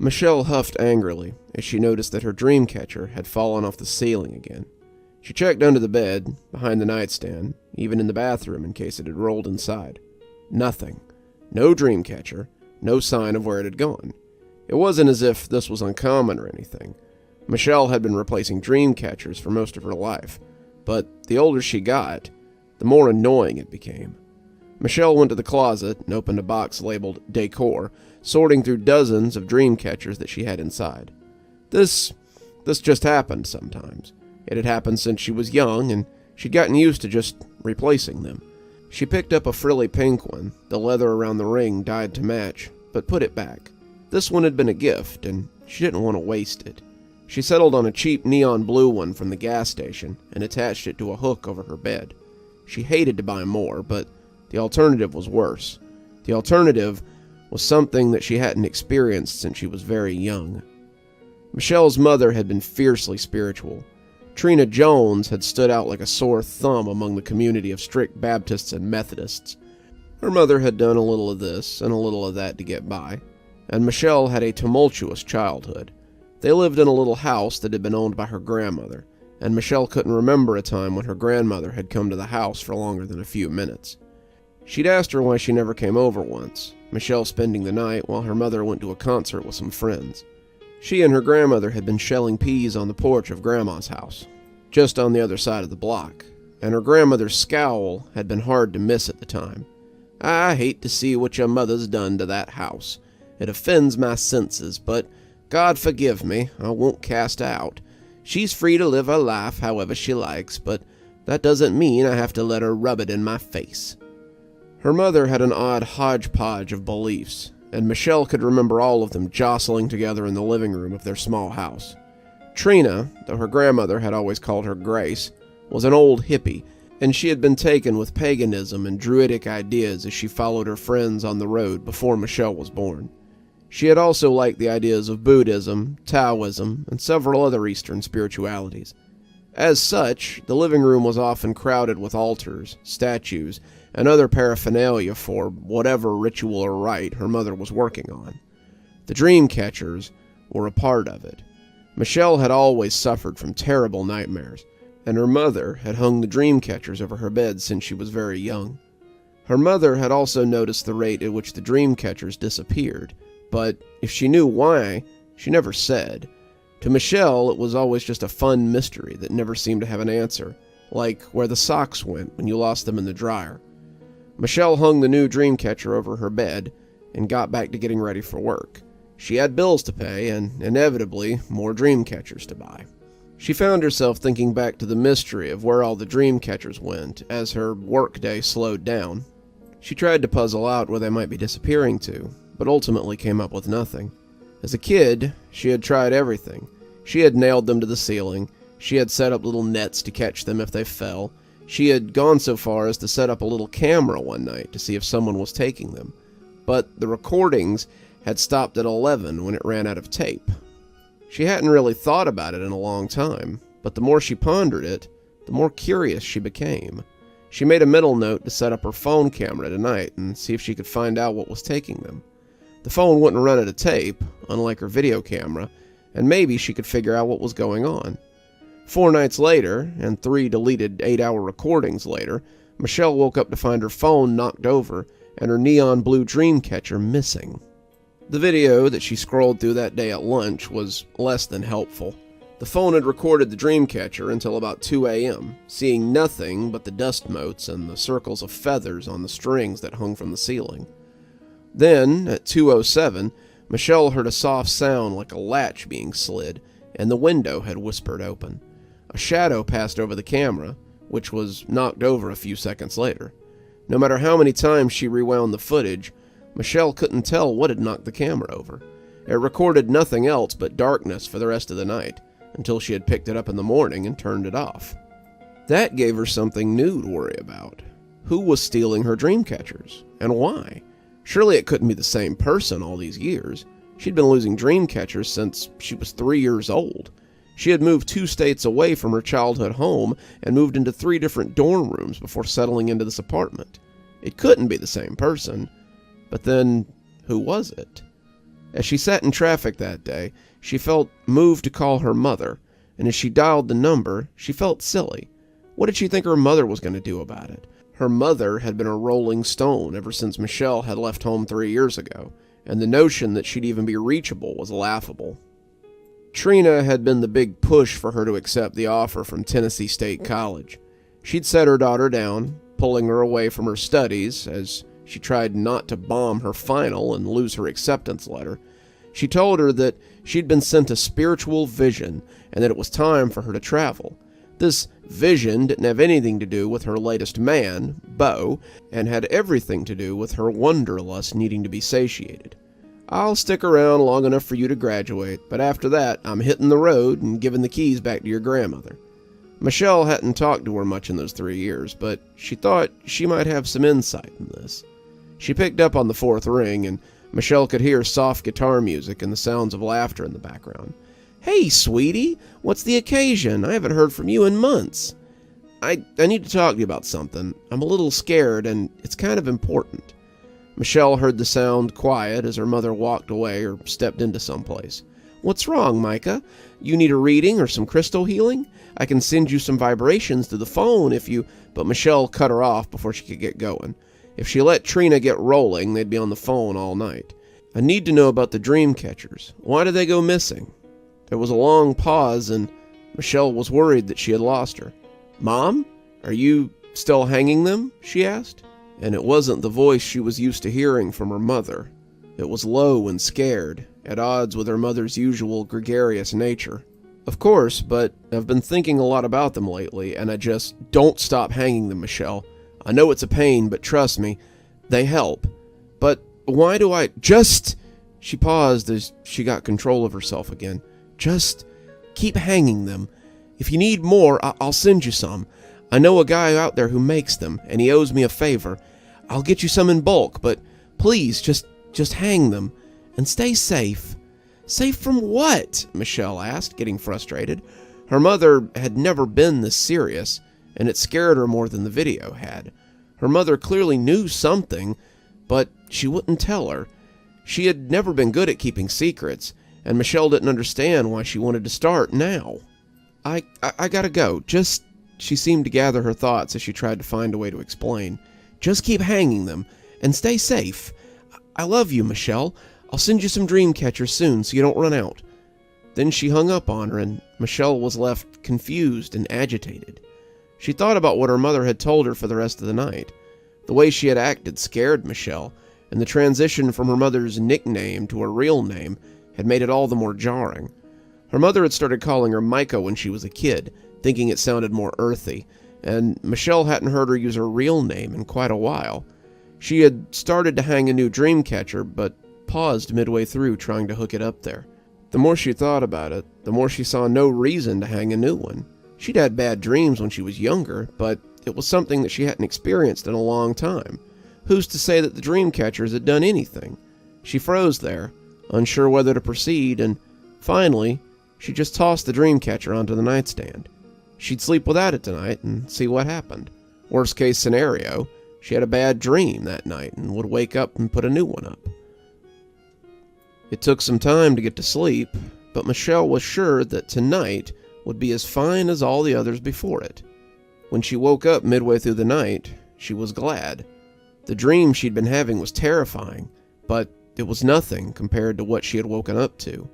Michelle huffed angrily as she noticed that her dream catcher had fallen off the ceiling again. She checked under the bed, behind the nightstand, even in the bathroom in case it had rolled inside. Nothing. No dream catcher, no sign of where it had gone. It wasn't as if this was uncommon or anything. Michelle had been replacing dream catchers for most of her life, but the older she got, the more annoying it became. Michelle went to the closet and opened a box labeled Decor, sorting through dozens of dream catchers that she had inside. This just happened sometimes. It had happened since she was young, and she'd gotten used to just replacing them. She picked up a frilly pink one, the leather around the ring dyed to match, but put it back. This one had been a gift, and she didn't want to waste it. She settled on a cheap neon blue one from the gas station and attached it to a hook over her bed. She hated to buy more, but the alternative was worse. The alternative was something that she hadn't experienced since she was very young. Michelle's mother had been fiercely spiritual. Trina Jones had stood out like a sore thumb among the community of strict Baptists and Methodists. Her mother had done a little of this and a little of that to get by, and Michelle had a tumultuous childhood. They lived in a little house that had been owned by her grandmother, and Michelle couldn't remember a time when her grandmother had come to the house for longer than a few minutes. She'd asked her why she never came over once, Michelle spending the night while her mother went to a concert with some friends. She and her grandmother had been shelling peas on the porch of Grandma's house, just on the other side of the block, and her grandmother's scowl had been hard to miss at the time. "I hate to see what your mother's done to that house. It offends my senses, but God forgive me, I won't cast her out. She's free to live her life however she likes, but that doesn't mean I have to let her rub it in my face." Her mother had an odd hodgepodge of beliefs, and Michelle could remember all of them jostling together in the living room of their small house. Trina, though her grandmother had always called her Grace, was an old hippie, and she had been taken with paganism and druidic ideas as she followed her friends on the road before Michelle was born. She had also liked the ideas of Buddhism, Taoism, and several other Eastern spiritualities. As such, the living room was often crowded with altars, statues, and other paraphernalia for whatever ritual or rite her mother was working on. The dream catchers were a part of it. Michelle had always suffered from terrible nightmares, and her mother had hung the dream catchers over her bed since she was very young. Her mother had also noticed the rate at which the dream catchers disappeared, but if she knew why, she never said. To Michelle, it was always just a fun mystery that never seemed to have an answer, like where the socks went when you lost them in the dryer. Michelle hung the new dream catcher over her bed and got back to getting ready for work. She had bills to pay and, inevitably, more dream catchers to buy. She found herself thinking back to the mystery of where all the dream catchers went as her workday slowed down. She tried to puzzle out where they might be disappearing to, but ultimately came up with nothing. As a kid, she had tried everything. She had nailed them to the ceiling. She had set up little nets to catch them if they fell. She had gone so far as to set up a little camera one night to see if someone was taking them. But the recordings had stopped at 11 when it ran out of tape. She hadn't really thought about it in a long time, but the more she pondered it, the more curious she became. She made a mental note to set up her phone camera tonight and see if she could find out what was taking them. The phone wouldn't run out of tape, unlike her video camera, and maybe she could figure out what was going on. 4 nights later, and 3 deleted 8-hour recordings later, Michelle woke up to find her phone knocked over and her neon blue dream catcher missing. The video that she scrolled through that day at lunch was less than helpful. The phone had recorded the dream catcher until about 2 a.m., seeing nothing but the dust motes and the circles of feathers on the strings that hung from the ceiling. Then, at 2:07, Michelle heard a soft sound like a latch being slid, and the window had whispered open. A shadow passed over the camera, which was knocked over a few seconds later. No matter how many times she rewound the footage, Michelle couldn't tell what had knocked the camera over. It recorded nothing else but darkness for the rest of the night, until she had picked it up in the morning and turned it off. That gave her something new to worry about. Who was stealing her dream catchers, and why? Surely it couldn't be the same person all these years. She'd been losing dream catchers since she was 3 years old. She had moved 2 states away from her childhood home and moved into 3 different dorm rooms before settling into this apartment. It couldn't be the same person. But then, who was it? As she sat in traffic that day, she felt moved to call her mother, and as she dialed the number, she felt silly. What did she think her mother was going to do about it? Her mother had been a rolling stone ever since Michelle had left home 3 years ago, and the notion that she'd even be reachable was laughable. Trina had been the big push for her to accept the offer from Tennessee State College. She'd set her daughter down, pulling her away from her studies as she tried not to bomb her final and lose her acceptance letter. She told her that she'd been sent a spiritual vision and that it was time for her to travel. This vision didn't have anything to do with her latest man, Beau, and had everything to do with her wanderlust needing to be satiated. I'll stick around long enough for you to graduate, but after that, I'm hitting the road and giving the keys back to your grandmother. Michelle hadn't talked to her much in those 3 years, but she thought she might have some insight in this. She picked up on the fourth ring, and Michelle could hear soft guitar music and the sounds of laughter in the background. "Hey, sweetie, what's the occasion? I haven't heard from you in months." I need to talk to you about something. I'm a little scared, and it's kind of important." Michelle heard the sound quiet as her mother walked away or stepped into someplace. "What's wrong, Micah? You need a reading or some crystal healing? I can send you some vibrations through the phone if you..." But Michelle cut her off before she could get going. If she let Trina get rolling, they'd be on the phone all night. "I need to know about the dream catchers. Why did they go missing?" There was a long pause, and Michelle was worried that she had lost her. "Mom, are you still hanging them?" she asked. And it wasn't the voice she was used to hearing from her mother. It was low and scared, at odds with her mother's usual gregarious nature. "Of course, but I've been thinking a lot about them lately, and I just don't stop hanging them, Michelle. I know it's a pain, but trust me, they help. But why do I just..." She paused as she got control of herself again. "Just keep hanging them. If you need more, I'll send you some. I know a guy out there who makes them, and he owes me a favor. I'll get you some in bulk, but please, just hang them. And stay safe." "Safe from what?" Michelle asked, getting frustrated. Her mother had never been this serious, and it scared her more than the video had. Her mother clearly knew something, but she wouldn't tell her. She had never been good at keeping secrets, and Michelle didn't understand why she wanted to start now. I gotta go. She seemed to gather her thoughts as she tried to find a way to explain. "Just keep hanging them, and stay safe. I love you, Michelle. I'll send you some dream catchers soon so you don't run out." Then she hung up on her, and Michelle was left confused and agitated. She thought about what her mother had told her for the rest of the night. The way she had acted scared Michelle, and the transition from her mother's nickname to her real name had made it all the more jarring. Her mother had started calling her Micah when she was a kid, thinking it sounded more earthy, and Michelle hadn't heard her use her real name in quite a while. She had started to hang a new dream catcher, but paused midway through trying to hook it up there. The more she thought about it, the more she saw no reason to hang a new one. She'd had bad dreams when she was younger, but it was something that she hadn't experienced in a long time. Who's to say that the dream catchers had done anything? She froze there, unsure whether to proceed, and finally, she just tossed the dream catcher onto the nightstand. She'd sleep without it tonight and see what happened. Worst case scenario, she had a bad dream that night and would wake up and put a new one up. It took some time to get to sleep, but Michelle was sure that tonight would be as fine as all the others before it. When she woke up midway through the night, she was glad. The dream she'd been having was terrifying, but it was nothing compared to what she had woken up to.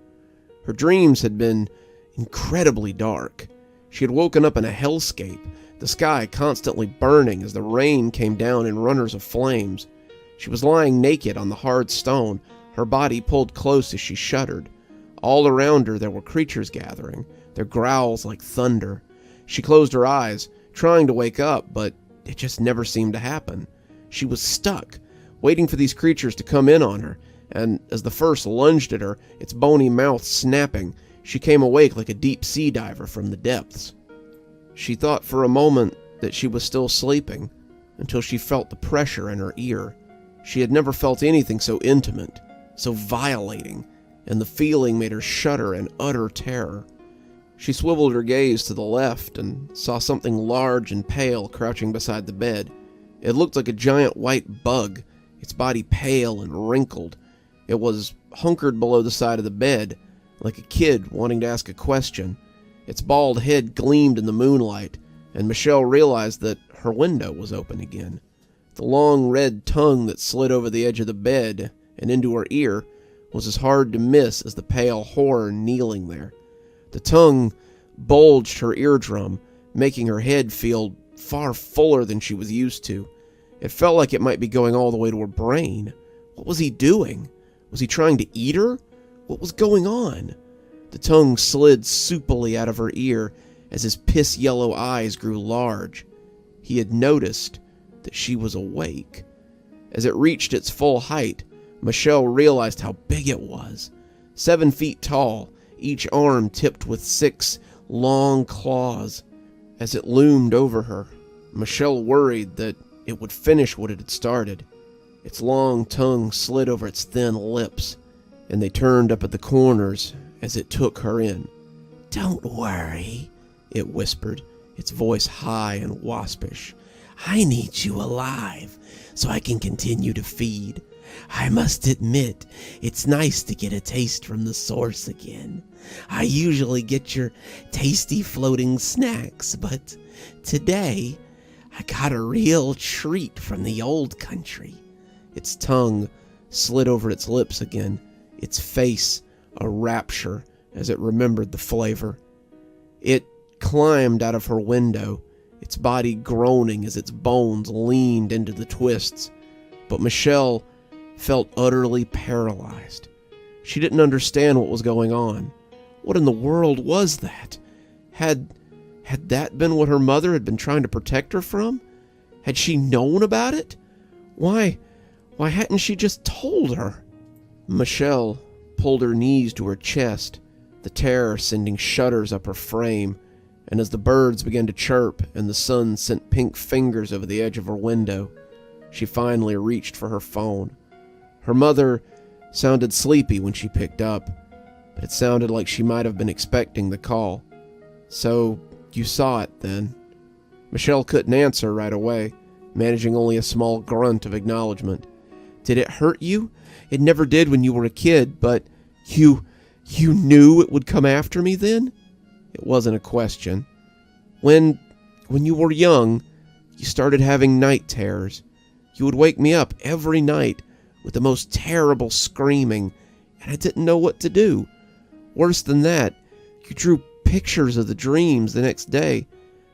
Her dreams had been incredibly dark. She had woken up in a hellscape, the sky constantly burning as the rain came down in runners of flames. She was lying naked on the hard stone, her body pulled close as she shuddered. All around her there were creatures gathering, their growls like thunder. She closed her eyes, trying to wake up, but it just never seemed to happen. She was stuck, waiting for these creatures to come in on her, and as the first lunged at her, its bony mouth snapping, she came awake like a deep sea diver from the depths. She thought for a moment that she was still sleeping, until she felt the pressure in her ear. She had never felt anything so intimate, so violating, and the feeling made her shudder in utter terror. She swiveled her gaze to the left and saw something large and pale crouching beside the bed. It looked like a giant white bug, its body pale and wrinkled. It was hunkered below the side of the bed, like a kid wanting to ask a question. Its bald head gleamed in the moonlight, and Michelle realized that her window was open again. The long red tongue that slid over the edge of the bed and into her ear was as hard to miss as the pale horror kneeling there. The tongue bulged her eardrum, making her head feel far fuller than she was used to. It felt like it might be going all the way to her brain. What was he doing? Was he trying to eat her? What was going on? The tongue slid soupily out of her ear as his piss-yellow eyes grew large. He had noticed that she was awake. As it reached its full height, Michelle realized how big it was. 7 feet tall, each arm tipped with 6 long claws. As it loomed over her, Michelle worried that it would finish what it had started. Its long tongue slid over its thin lips, and they turned up at the corners as it took her in. "Don't worry," it whispered, its voice high and waspish. "I need you alive so I can continue to feed. I must admit, it's nice to get a taste from the source again. I usually get your tasty floating snacks, but today I got a real treat from the old country." Its tongue slid over its lips again, its face a rapture as it remembered the flavor. It climbed out of her window, its body groaning as its bones leaned into the twists. But Michelle felt utterly paralyzed. She didn't understand what was going on. What in the world was that? Had that been what her mother had been trying to protect her from? Had she known about it? Why hadn't she just told her? Michelle pulled her knees to her chest, the terror sending shudders up her frame, and as the birds began to chirp and the sun sent pink fingers over the edge of her window, she finally reached for her phone. Her mother sounded sleepy when she picked up, but it sounded like she might have been expecting the call. "So, you saw it, then?" Michelle couldn't answer right away, managing only a small grunt of acknowledgement. "Did it hurt you? It never did when you were a kid, but you knew it would come after me then?" It wasn't a question. When you were young, you started having night terrors. You would wake me up every night with the most terrible screaming, and I didn't know what to do. Worse than that, you drew pictures of the dreams the next day.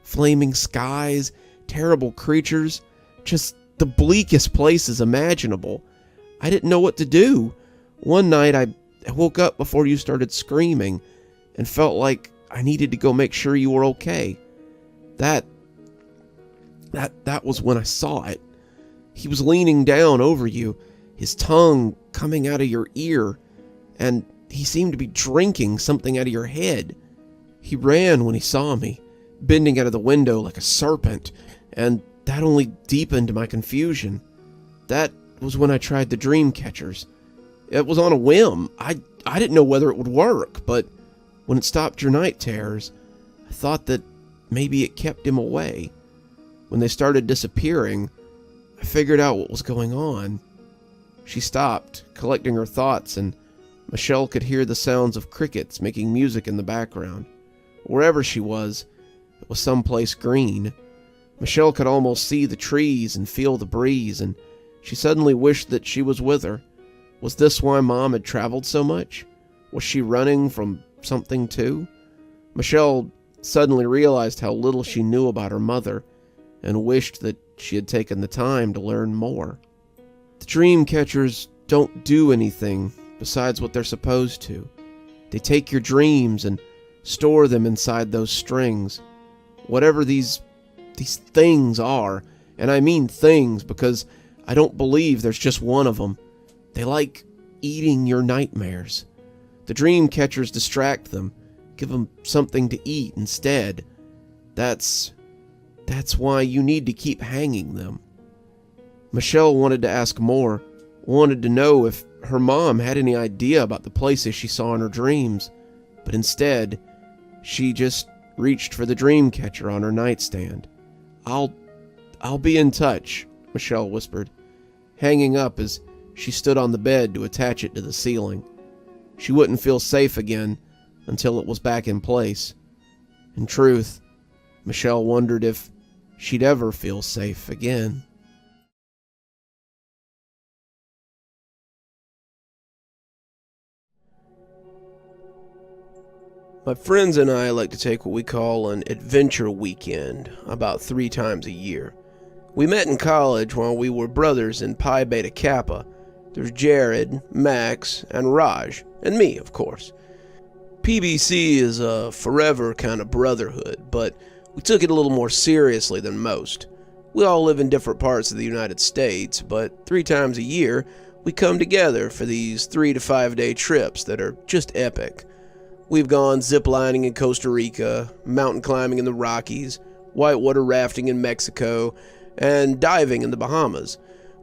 Flaming skies, terrible creatures, just the bleakest places imaginable. I didn't know what to do. One night I woke up before you started screaming and felt like I needed to go make sure you were okay. That was when I saw it. He was leaning down over you, his tongue coming out of your ear, and he seemed to be drinking something out of your head. He ran when he saw me, bending out of the window like a serpent, and that only deepened my confusion. That was when I tried the dream catchers. It was on a whim. I didn't know whether it would work, but when it stopped your night terrors, I thought that maybe it kept him away. When they started disappearing, I figured out what was going on. She stopped, collecting her thoughts, and Michelle could hear the sounds of crickets making music in the background. Wherever she was, it was someplace green. Michelle could almost see the trees and feel the breeze, and she suddenly wished that she was with her. Was this why Mom had traveled so much? Was she running from something too? Michelle suddenly realized how little she knew about her mother, and wished that she had taken the time to learn more. The dream catchers don't do anything besides what they're supposed to. They take your dreams and store them inside those strings. Whatever these things are, and I mean things because I don't believe there's just one of them. They like eating your nightmares. The dream catchers distract them, give them something to eat instead. That's why you need to keep hanging them. Michelle wanted to ask more, wanted to know if her mom had any idea about the places she saw in her dreams, but instead, she just reached for the dream catcher on her nightstand. I'll be in touch, Michelle whispered, hanging up as She stood on the bed to attach it to the ceiling. She wouldn't feel safe again until it was back in place. In truth, Michelle wondered if she'd ever feel safe again. My friends and I like to take what we call an adventure weekend about 3 times a year. We met in college while we were brothers in Pi Beta Kappa. There's Jared, Max, and Raj, and me, of course. PBC is a forever kind of brotherhood, but we took it a little more seriously than most. We all live in different parts of the United States, but 3 times a year, we come together for these 3 to 5 day trips that are just epic. We've gone ziplining in Costa Rica, mountain climbing in the Rockies, whitewater rafting in Mexico, and diving in the Bahamas.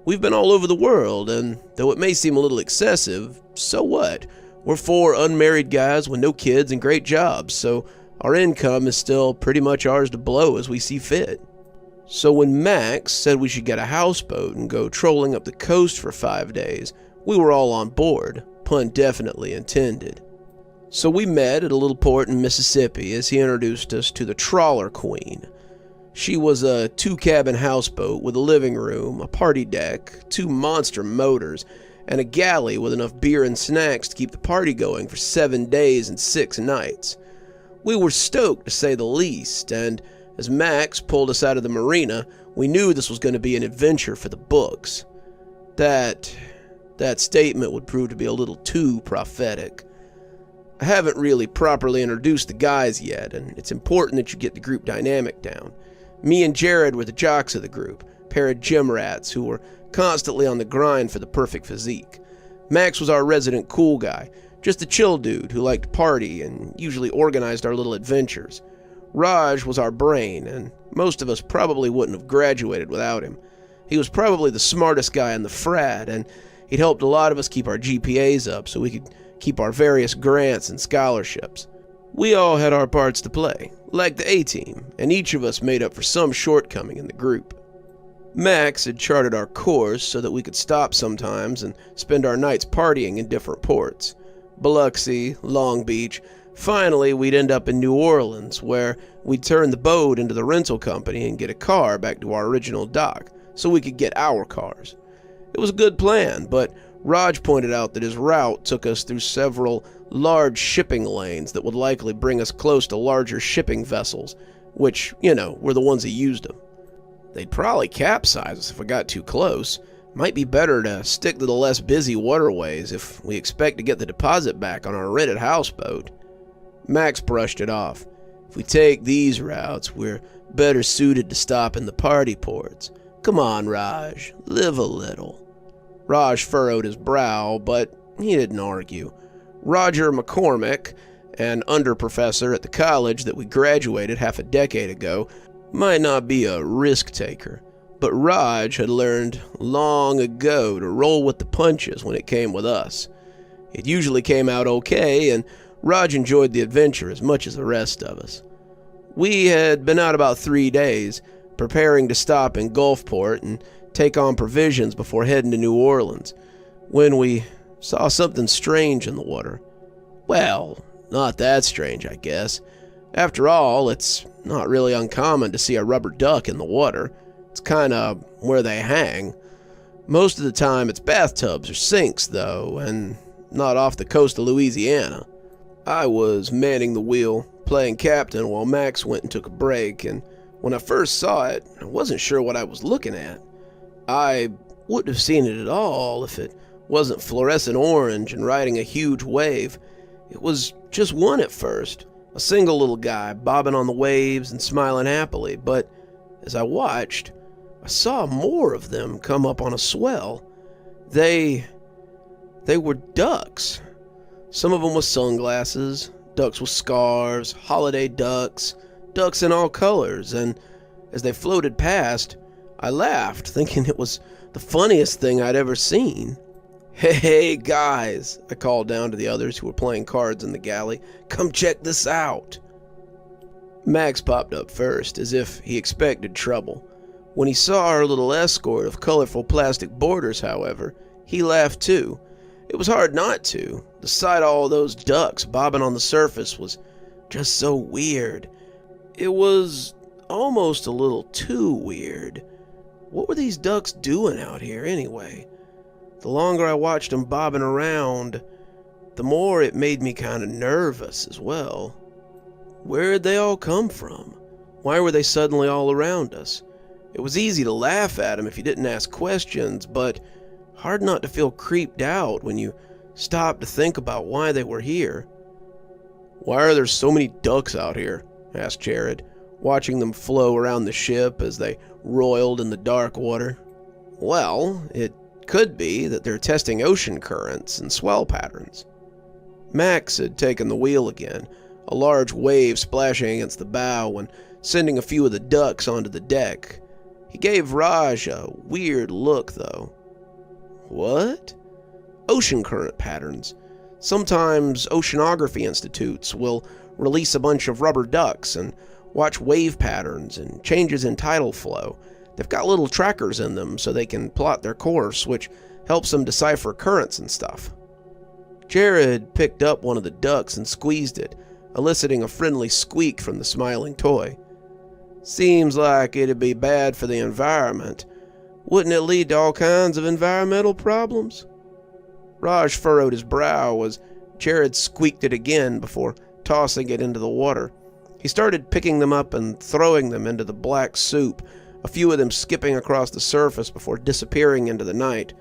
We've been all over the world, and though it may seem a little excessive, so what? We're 4 unmarried guys with no kids and great jobs, so our income is still pretty much ours to blow as we see fit. So when Max said we should get a houseboat and go trolling up the coast for 5 days, we were all on board, pun definitely intended. So we met at a little port in Mississippi as he introduced us to the Trawler Queen. She was a 2-cabin houseboat with a living room, a party deck, 2 monster motors, and a galley with enough beer and snacks to keep the party going for 7 days and 6 nights. We were stoked, to say the least, and as Max pulled us out of the marina, we knew this was going to be an adventure for the books. That statement would prove to be a little too prophetic. I haven't really properly introduced the guys yet, and it's important that you get the group dynamic down. Me and Jared were the jocks of the group, a pair of gym rats who were constantly on the grind for the perfect physique. Max was our resident cool guy, just a chill dude who liked to party and usually organized our little adventures. Raj was our brain, and most of us probably wouldn't have graduated without him. He was probably the smartest guy in the frat, and he'd helped a lot of us keep our GPAs up so we could keep our various grants and scholarships. We all had our parts to play, like the A-team, and each of us made up for some shortcoming in the group. Max had charted our course so that we could stop sometimes and spend our nights partying in different ports. Biloxi, Long Beach. Finally, we'd end up in New Orleans, where we'd turn the boat into the rental company and get a car back to our original dock so we could get our cars. It was a good plan, but Raj pointed out that his route took us through several large shipping lanes that would likely bring us close to larger shipping vessels, which, were the ones that used them. They'd probably capsize us if we got too close. Might be better to stick to the less busy waterways if we expect to get the deposit back on our rented houseboat. Max brushed it off. If we take these routes, we're better suited to stop in the party ports. Come on, Raj, live a little. Raj furrowed his brow, but he didn't argue. Roger McCormick, an underprofessor at the college that we graduated half a decade ago, might not be a risk taker, but Raj had learned long ago to roll with the punches when it came with us. It usually came out okay, and Raj enjoyed the adventure as much as the rest of us. We had been out about 3 days, preparing to stop in Gulfport and take on provisions before heading to New Orleans, when we saw something strange in the water. Well, not that strange, I guess. After all, it's not really uncommon to see a rubber duck in the water. It's kinda where they hang. Most of the time it's bathtubs or sinks, though, and not off the coast of Louisiana. I was manning the wheel, playing captain while Max went and took a break, and when I first saw it, I wasn't sure what I was looking at. I wouldn't have seen it at all if it wasn't fluorescent orange and riding a huge wave. It was just one at first, a single little guy bobbing on the waves and smiling happily, but as I watched, I saw more of them come up on a swell. They were ducks. Some of them with sunglasses, ducks with scarves, holiday ducks, ducks in all colors, and as they floated past, I laughed, thinking it was the funniest thing I'd ever seen. Hey guys, I called down to the others who were playing cards in the galley. Come check this out. Max popped up first, as if he expected trouble. When he saw our little escort of colorful plastic borders, however, He laughed too. It was hard not to. The sight of all those ducks bobbing on the surface was just so weird. It was almost a little too weird. What were these ducks doing out here anyway? The longer I watched them bobbing around, the more it made me kind of nervous as well. Where'd they all come from? Why were they suddenly all around us? It was easy to laugh at them if you didn't ask questions, but hard not to feel creeped out when you stopped to think about why they were here. "Why are there so many ducks out here?" asked Jared, watching them flow around the ship as they roiled in the dark water. "Well, it could be that they're testing ocean currents and swell patterns." Max had taken the wheel again, a large wave splashing against the bow and sending a few of the ducks onto the deck. He gave Raj a weird look, though. "What?" "Ocean current patterns. Sometimes oceanography institutes will release a bunch of rubber ducks and watch wave patterns and changes in tidal flow. They've got little trackers in them so they can plot their course, which helps them decipher currents and stuff." Jared picked up one of the ducks and squeezed it, eliciting a friendly squeak from the smiling toy. "Seems like it'd be bad for the environment. Wouldn't it lead to all kinds of environmental problems?" Raj furrowed his brow as Jared squeaked it again before tossing it into the water. He started picking them up and throwing them into the black soup, a few of them skipping across the surface before disappearing into the night.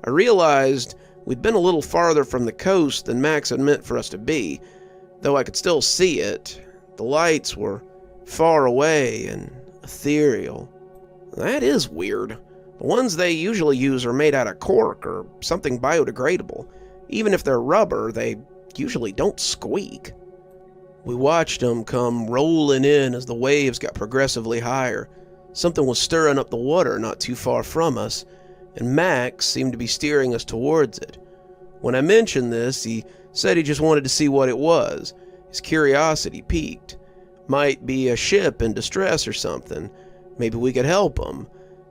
I realized we'd been a little farther from the coast than Max had meant for us to be, though I could still see it. The lights were far away and ethereal. "That is weird. The ones they usually use are made out of cork or something biodegradable. Even if they're rubber, they usually don't squeak." We watched them come rolling in as the waves got progressively higher. Something was stirring up the water not too far from us, and Max seemed to be steering us towards it. When I mentioned this, he said he just wanted to see what it was. His curiosity piqued. Might be a ship in distress or something. Maybe we could help him.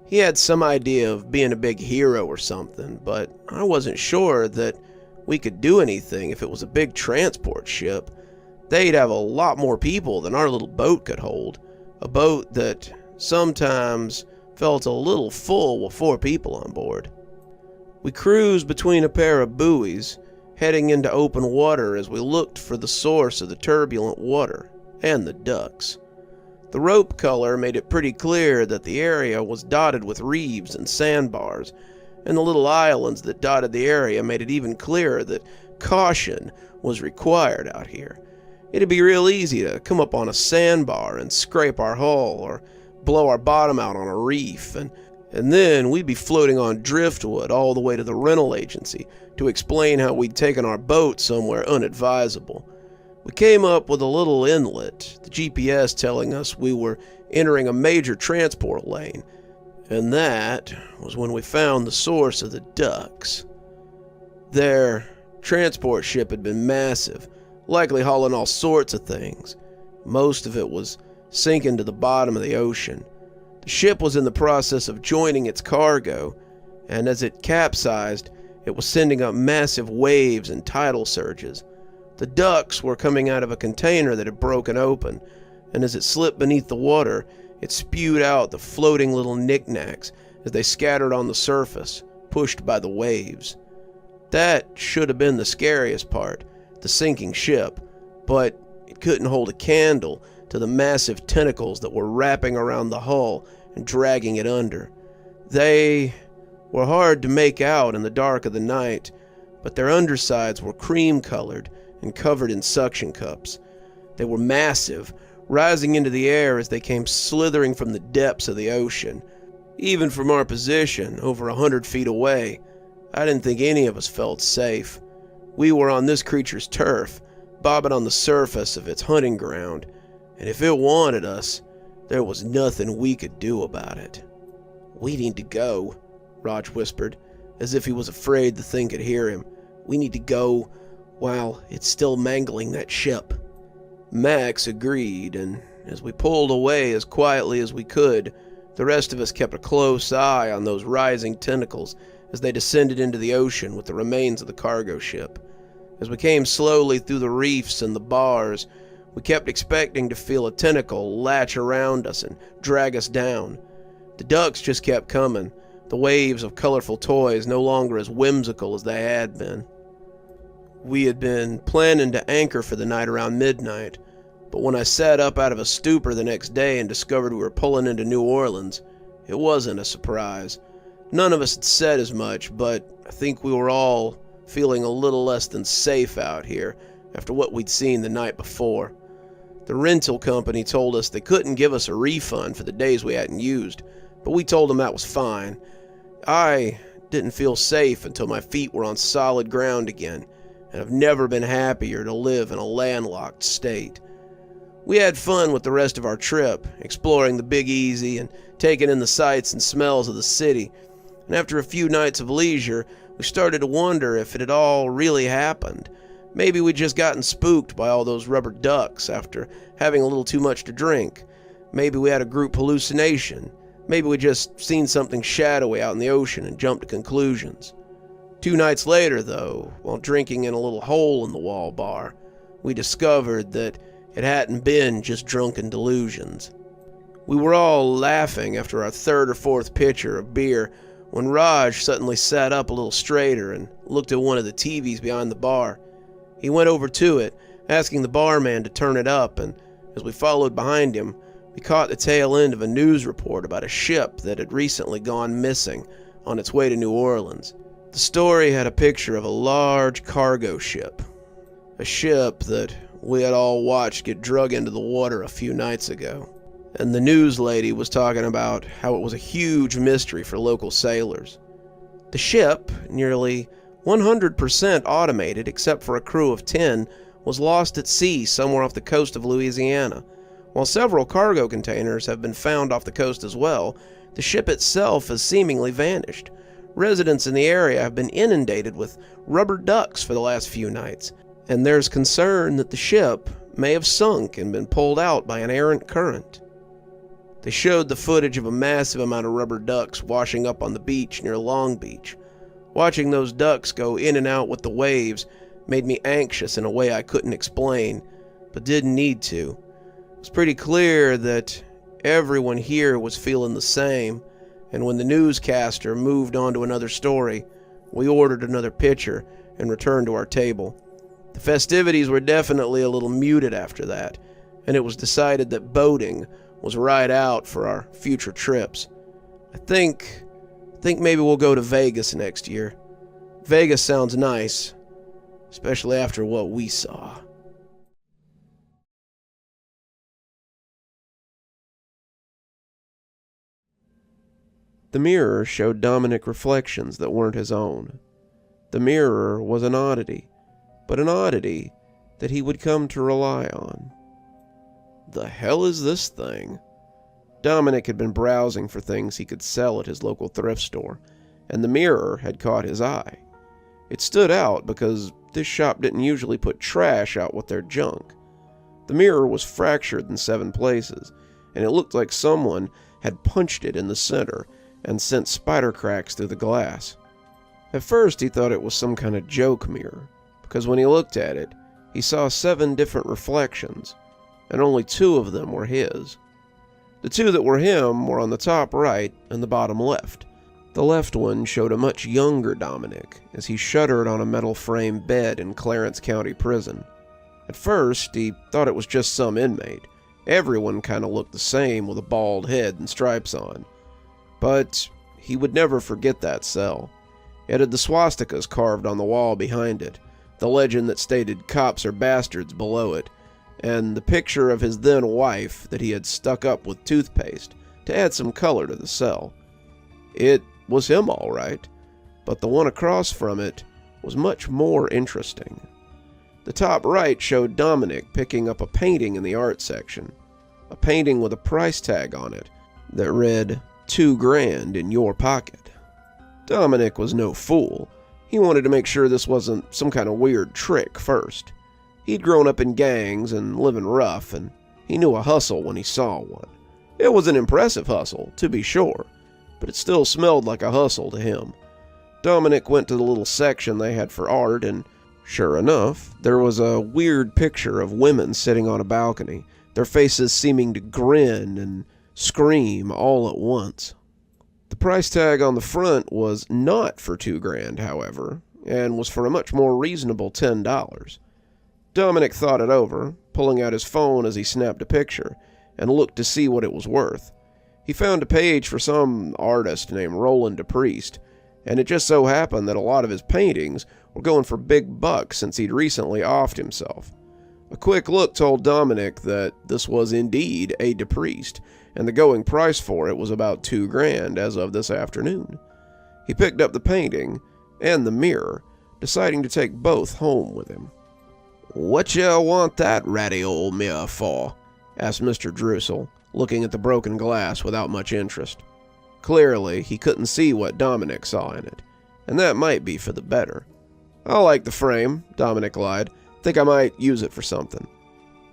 He had some idea of being a big hero or something, but I wasn't sure that we could do anything if it was a big transport ship. They'd have a lot more people than our little boat could hold. A boat that sometimes felt a little full with 4 people on board. We cruised between a pair of buoys, heading into open water as we looked for the source of the turbulent water and the ducks. The rope color made it pretty clear that the area was dotted with reefs and sandbars, and the little islands that dotted the area made it even clearer that caution was required out here. It'd be real easy to come up on a sandbar and scrape our hull or blow our bottom out on a reef, and then we'd be floating on driftwood all the way to the rental agency to explain how we'd taken our boat somewhere unadvisable. We came up with a little inlet, the GPS telling us we were entering a major transport lane, and that was when we found the source of the ducks. Their transport ship had been massive, likely hauling all sorts of things. Most of it was sinking to the bottom of the ocean. The ship was in the process of joining its cargo, and as it capsized, it was sending up massive waves and tidal surges. The ducks were coming out of a container that had broken open, and as it slipped beneath the water, it spewed out the floating little knickknacks as they scattered on the surface, pushed by the waves. That should have been the scariest part, the sinking ship, but it couldn't hold a candle to the massive tentacles that were wrapping around the hull and dragging it under. They were hard to make out in the dark of the night, but their undersides were cream-colored and covered in suction cups. They were massive, rising into the air as they came slithering from the depths of the ocean. Even from our position, over 100 feet away, I didn't think any of us felt safe. We were on this creature's turf, bobbing on the surface of its hunting ground, and if it wanted us, there was nothing we could do about it. "We need to go," Raj whispered, as if he was afraid the thing could hear him. "We need to go while it's still mangling that ship." Max agreed, and as we pulled away as quietly as we could, the rest of us kept a close eye on those rising tentacles as they descended into the ocean with the remains of the cargo ship. As we came slowly through the reefs and the bars, we kept expecting to feel a tentacle latch around us and drag us down. The ducks just kept coming, the waves of colorful toys no longer as whimsical as they had been. We had been planning to anchor for the night around midnight, but when I sat up out of a stupor the next day and discovered we were pulling into New Orleans, it wasn't a surprise. None of us had said as much, but I think we were all feeling a little less than safe out here after what we'd seen the night before. The rental company told us they couldn't give us a refund for the days we hadn't used, but we told them that was fine. I didn't feel safe until my feet were on solid ground again, and I've never been happier to live in a landlocked state. We had fun with the rest of our trip, exploring the Big Easy and taking in the sights and smells of the city, and after a few nights of leisure, we started to wonder if it had all really happened. Maybe we'd just gotten spooked by all those rubber ducks after having a little too much to drink. Maybe we had a group hallucination. Maybe we just seen something shadowy out in the ocean and jumped to conclusions. 2 nights later, though, while drinking in a little hole-in-the-wall bar, we discovered that it hadn't been just drunken delusions. We were all laughing after our 3rd or 4th pitcher of beer when Raj suddenly sat up a little straighter and looked at one of the TVs behind the bar. He went over to it, asking the barman to turn it up, and as we followed behind him, we caught the tail end of a news report about a ship that had recently gone missing on its way to New Orleans. The story had a picture of a large cargo ship, a ship that we had all watched get drug into the water a few nights ago. And the news lady was talking about how it was a huge mystery for local sailors. The ship, nearly 100% automated except for a crew of 10, was lost at sea somewhere off the coast of Louisiana. While several cargo containers have been found off the coast as well, the ship itself has seemingly vanished. Residents in the area have been inundated with rubber ducks for the last few nights, and there's concern that the ship may have sunk and been pulled out by an errant current. They showed the footage of a massive amount of rubber ducks washing up on the beach near Long Beach. Watching those ducks go in and out with the waves made me anxious in a way I couldn't explain, but didn't need to. It was pretty clear that everyone here was feeling the same, and when the newscaster moved on to another story, we ordered another pitcher and returned to our table. The festivities were definitely a little muted after that, and it was decided that boating was right out for our future trips. I think maybe we'll go to Vegas next year. Vegas sounds nice, especially after what we saw. The mirror showed Dominic reflections that weren't his own. The mirror was an oddity, but an oddity that he would come to rely on. The hell is this thing? Dominic had been browsing for things he could sell at his local thrift store, and the mirror had caught his eye. It stood out because this shop didn't usually put trash out with their junk. The mirror was fractured in 7 places, and it looked like someone had punched it in the center and sent spider cracks through the glass. At first he thought it was some kind of joke mirror, because when he looked at it, he saw 7 different reflections, and only 2 of them were his. The 2 that were him were on the top right and the bottom left. The left one showed a much younger Dominic as he shuddered on a metal frame bed in Clarence County Prison. At first, he thought it was just some inmate. Everyone kind of looked the same with a bald head and stripes on. But he would never forget that cell. It had the swastikas carved on the wall behind it, the legend that stated "cops are bastards" below it, and the picture of his then wife that he had stuck up with toothpaste to add some color to the cell. It was him all right, but the one across from it was much more interesting. The top right showed Dominic picking up a painting in the art section, a painting with a price tag on it that read $2,000 in your pocket. Dominic was no fool. He wanted to make sure this wasn't some kind of weird trick first. He'd grown up in gangs and living rough, and he knew a hustle when he saw one. It was an impressive hustle, to be sure, but it still smelled like a hustle to him. Dominic went to the little section they had for art, and sure enough, there was a weird picture of women sitting on a balcony, their faces seeming to grin and scream all at once. The price tag on the front was not for $2,000, however, and was for a much more reasonable $10. Dominic thought it over, pulling out his phone as he snapped a picture, and looked to see what it was worth. He found a page for some artist named Roland DePriest, and it just so happened that a lot of his paintings were going for big bucks since he'd recently offed himself. A quick look told Dominic that this was indeed a DePriest, and the going price for it was about $2,000 as of this afternoon. He picked up the painting and the mirror, deciding to take both home with him. "What you want that ratty old mirror for?" asked Mr. Drussel, looking at the broken glass without much interest. Clearly, he couldn't see what Dominic saw in it, and that might be for the better. "I like the frame," Dominic lied. "Think I might use it for something."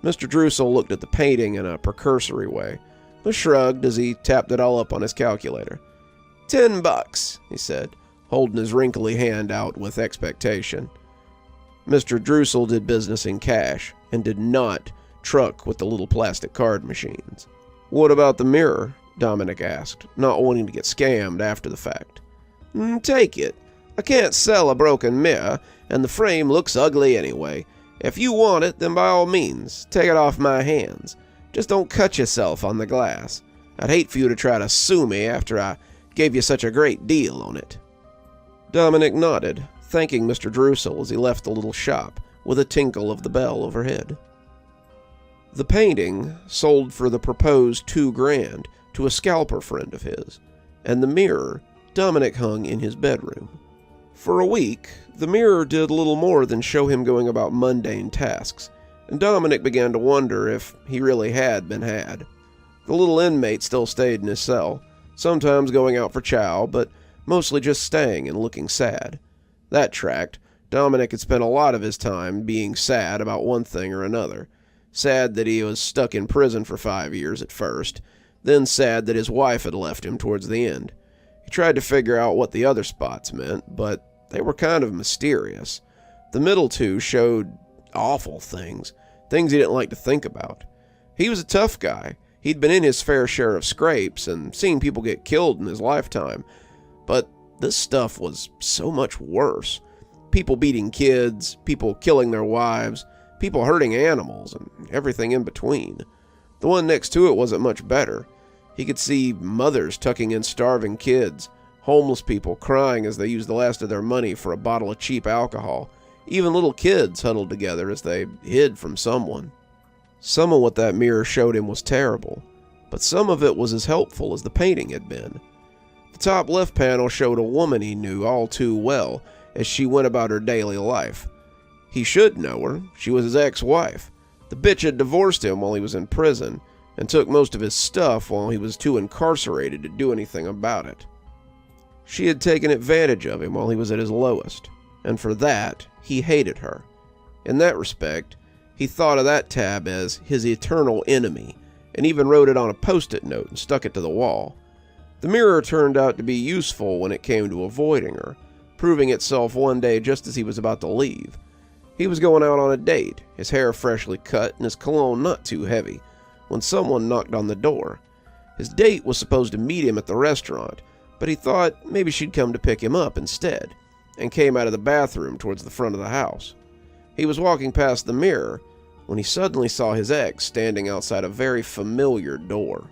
Mr. Drussel looked at the painting in a precursory way, but shrugged as he tapped it all up on his calculator. $10, he said, holding his wrinkly hand out with expectation. Mr. Drussel did business in cash and did not truck with the little plastic card machines. "What about the mirror?" Dominic asked, not wanting to get scammed after the fact. Take it. I can't sell a broken mirror, and the frame looks ugly anyway. If you want it, then by all means, take it off my hands. Just don't cut yourself on the glass. I'd hate for you to try to sue me after I gave you such a great deal on it." Dominic nodded, thanking Mr. Drussel as he left the little shop with a tinkle of the bell overhead. The painting sold for the proposed $2,000 to a scalper friend of his, and the mirror Dominic hung in his bedroom. For a week, the mirror did little more than show him going about mundane tasks, and Dominic began to wonder if he really had been had. The little inmate still stayed in his cell, sometimes going out for chow, but mostly just staying and looking sad. That tracked, Dominic had spent a lot of his time being sad about one thing or another. Sad that he was stuck in prison for 5 years at first, then sad that his wife had left him towards the end. He tried to figure out what the other spots meant, but they were kind of mysterious. The middle two showed awful things he didn't like to think about. He was a tough guy. He'd been in his fair share of scrapes and seen people get killed in his lifetime, but this stuff was so much worse. People beating kids, people killing their wives, people hurting animals, and everything in between. The one next to it wasn't much better. He could see mothers tucking in starving kids, homeless people crying as they used the last of their money for a bottle of cheap alcohol, even little kids huddled together as they hid from someone. Some of what that mirror showed him was terrible, but some of it was as helpful as the painting had been. The top left panel showed a woman he knew all too well as she went about her daily life. He should know her. She was his ex-wife. The bitch had divorced him while he was in prison and took most of his stuff while he was too incarcerated to do anything about it. She had taken advantage of him while he was at his lowest, and for that, he hated her. In that respect, he thought of that tab as his eternal enemy, and even wrote it on a post-it note and stuck it to the wall. The mirror turned out to be useful when it came to avoiding her, proving itself one day just as he was about to leave. He was going out on a date, his hair freshly cut and his cologne not too heavy, when someone knocked on the door. His date was supposed to meet him at the restaurant, but he thought maybe she'd come to pick him up instead, and came out of the bathroom towards the front of the house. He was walking past the mirror when he suddenly saw his ex standing outside a very familiar door.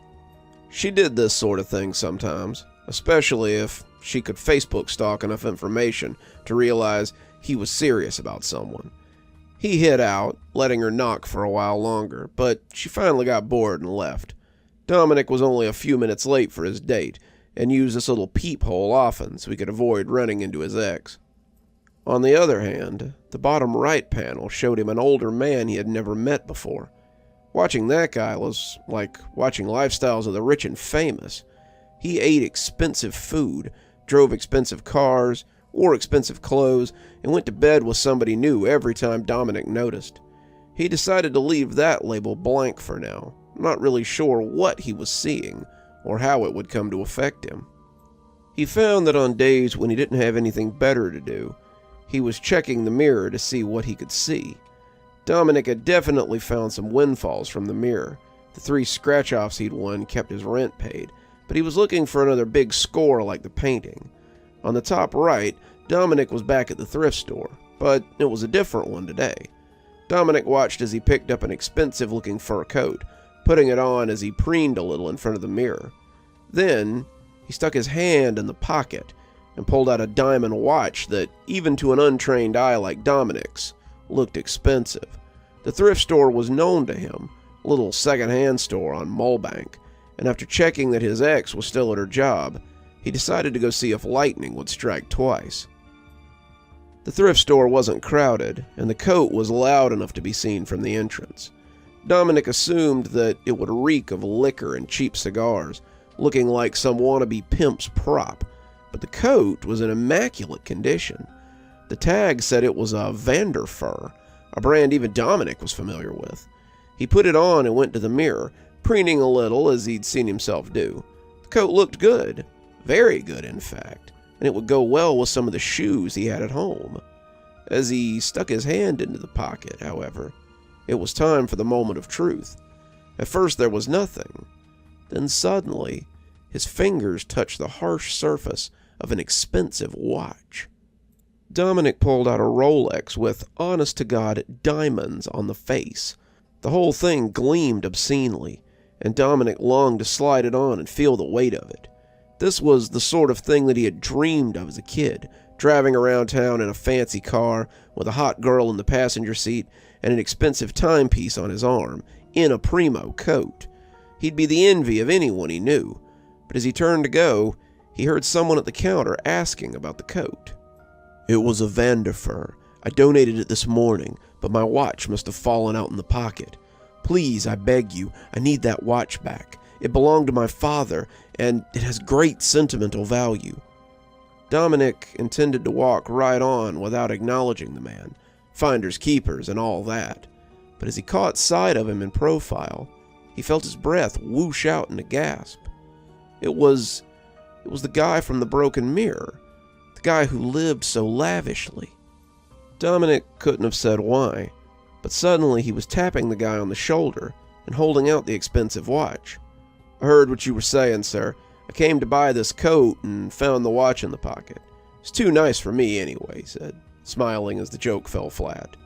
She did this sort of thing sometimes, especially if she could Facebook stalk enough information to realize he was serious about someone. He hid out, letting her knock for a while longer, but she finally got bored and left. Dominic was only a few minutes late for his date, and used this little peephole often so he could avoid running into his ex. On the other hand, the bottom right panel showed him an older man he had never met before. Watching that guy was like watching lifestyles of the rich and famous. He ate expensive food, drove expensive cars, wore expensive clothes, and went to bed with somebody new every time Dominic noticed. He decided to leave that label blank for now, not really sure what he was seeing or how it would come to affect him. He found that on days when he didn't have anything better to do, he was checking the mirror to see what he could see. Dominic had definitely found some windfalls from the mirror. The 3 scratch-offs he'd won kept his rent paid, but he was looking for another big score like the painting. On the top right, Dominic was back at the thrift store, but it was a different one today. Dominic watched as he picked up an expensive-looking fur coat, putting it on as he preened a little in front of the mirror. Then, he stuck his hand in the pocket and pulled out a diamond watch that, even to an untrained eye like Dominic's, looked expensive. The thrift store was known to him, a little second-hand store on Mulbank, and after checking that his ex was still at her job, he decided to go see if lightning would strike twice. The thrift store wasn't crowded, and the coat was loud enough to be seen from the entrance. Dominic assumed that it would reek of liquor and cheap cigars, looking like some wannabe pimp's prop, but the coat was in immaculate condition. The tag said it was a Vanderfur, a brand even Dominic was familiar with. He put it on and went to the mirror, preening a little as he'd seen himself do. The coat looked good, very good in fact, and it would go well with some of the shoes he had at home. As he stuck his hand into the pocket, however, it was time for the moment of truth. At first there was nothing. Then suddenly, his fingers touched the harsh surface of an expensive watch. Dominic pulled out a Rolex with, honest-to-God, diamonds on the face. The whole thing gleamed obscenely, and Dominic longed to slide it on and feel the weight of it. This was the sort of thing that he had dreamed of as a kid, driving around town in a fancy car, with a hot girl in the passenger seat, and an expensive timepiece on his arm, in a primo coat. He'd be the envy of anyone he knew, but as he turned to go, he heard someone at the counter asking about the coat. "It was a Vanderfur. I donated it this morning, but my watch must have fallen out in the pocket. Please, I beg you, I need that watch back. It belonged to my father, and it has great sentimental value." Dominic intended to walk right on without acknowledging the man, finders keepers and all that, but as he caught sight of him in profile, he felt his breath whoosh out in a gasp. It was the guy from the broken mirror, the guy who lived so lavishly. Dominic couldn't have said why, but suddenly he was tapping the guy on the shoulder and holding out the expensive watch. "I heard what you were saying, sir. I came to buy this coat and found the watch in the pocket. It's too nice for me anyway," he said, smiling as the joke fell flat.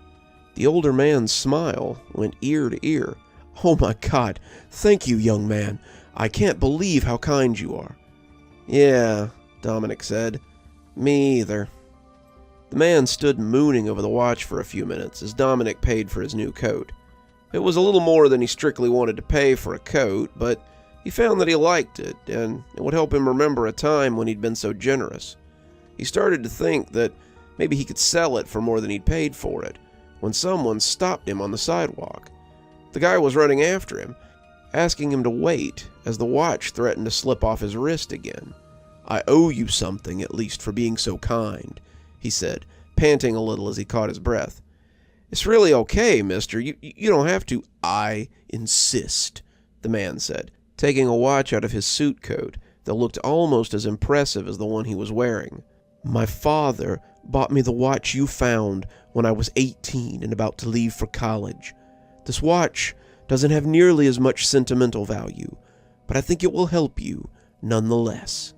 The older man's smile went ear to ear. "Oh my God, thank you, young man. I can't believe how kind you are." "Yeah," Dominic said. "Me either." The man stood mooning over the watch for a few minutes as Dominic paid for his new coat. It was a little more than he strictly wanted to pay for a coat, but he found that he liked it, and it would help him remember a time when he'd been so generous. He started to think that maybe he could sell it for more than he'd paid for it, when someone stopped him on the sidewalk. The guy was running after him, asking him to wait as the watch threatened to slip off his wrist again. "I owe you something, at least, for being so kind," he said, panting a little as he caught his breath. "It's really okay, mister. You don't have to." "I insist," the man said, taking a watch out of his suit coat that looked almost as impressive as the one he was wearing. "My father bought me the watch you found when I was 18 and about to leave for college. This watch doesn't have nearly as much sentimental value, but I think it will help you nonetheless."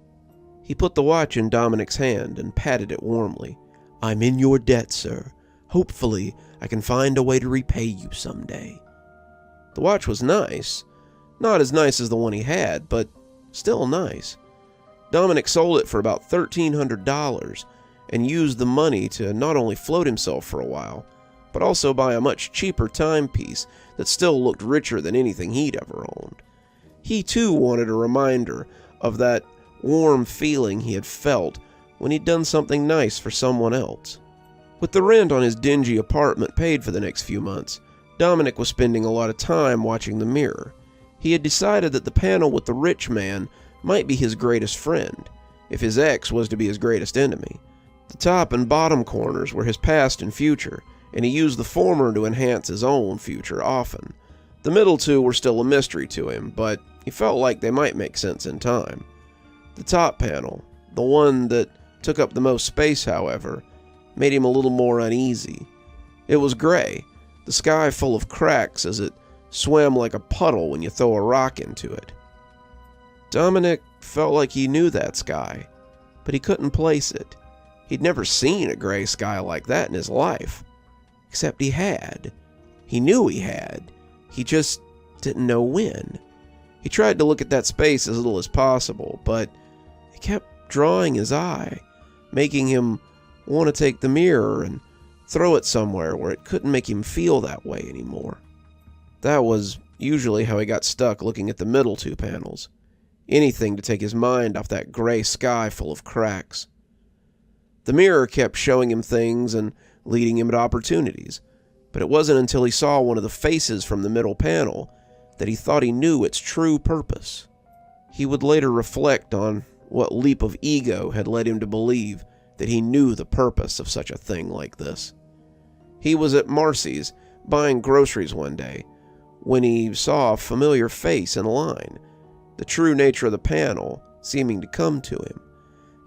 He put the watch in Dominic's hand and patted it warmly. "I'm in your debt, sir. Hopefully, I can find a way to repay you someday." The watch was nice. Not as nice as the one he had, but still nice. Dominic sold it for about $1,300 and used the money to not only float himself for a while, but also buy a much cheaper timepiece that still looked richer than anything he'd ever owned. He too wanted a reminder of that warm feeling he had felt when he'd done something nice for someone else. With the rent on his dingy apartment paid for the next few months, Dominic was spending a lot of time watching the mirror. He had decided that the panel with the rich man might be his greatest friend, if his ex was to be his greatest enemy. The top and bottom corners were his past and future, and he used the former to enhance his own future often. The middle two were still a mystery to him, but he felt like they might make sense in time. The top panel, The one that took up the most space, however, made him a little more uneasy. It was gray, the sky full of cracks as it swam like a puddle when you throw a rock into it. Dominic felt like he knew that sky, but he couldn't place it. He'd never seen a gray sky like that in his life. Except he had. He knew he had. He just didn't know when. He tried to look at that space as little as possible, but it kept drawing his eye, making him want to take the mirror and throw it somewhere where it couldn't make him feel that way anymore. That was usually how he got stuck looking at the middle two panels. Anything to take his mind off that gray sky full of cracks. The mirror kept showing him things and leading him to opportunities, but it wasn't until he saw one of the faces from the middle panel that he thought he knew its true purpose. He would later reflect on what leap of ego had led him to believe that he knew the purpose of such a thing like this. He was at Marcy's buying groceries one day when he saw a familiar face in line, the true nature of the panel seeming to come to him.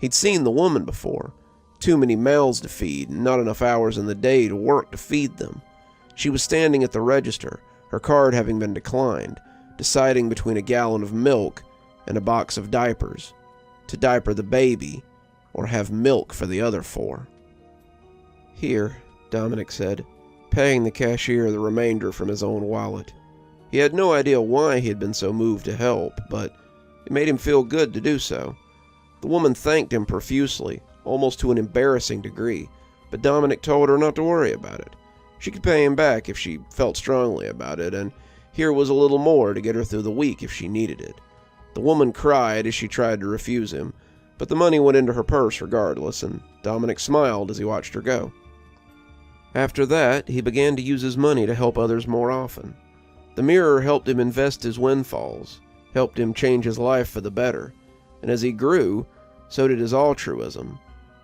He'd seen the woman before, too many mouths to feed and not enough hours in the day to work to feed them. She was standing at the register, her card having been declined, deciding between a gallon of milk and a box of diapers, to diaper the baby or have milk for the other 4. "Here," Dominic said, paying the cashier the remainder from his own wallet. He had no idea why he had been so moved to help, but it made him feel good to do so. The woman thanked him profusely, almost to an embarrassing degree, but Dominic told her not to worry about it. She could pay him back if she felt strongly about it, and here was a little more to get her through the week if she needed it. The woman cried as she tried to refuse him, but the money went into her purse regardless, and Dominic smiled as he watched her go. After that, he began to use his money to help others more often. The mirror helped him invest his windfalls, helped him change his life for the better, and as he grew, so did his altruism.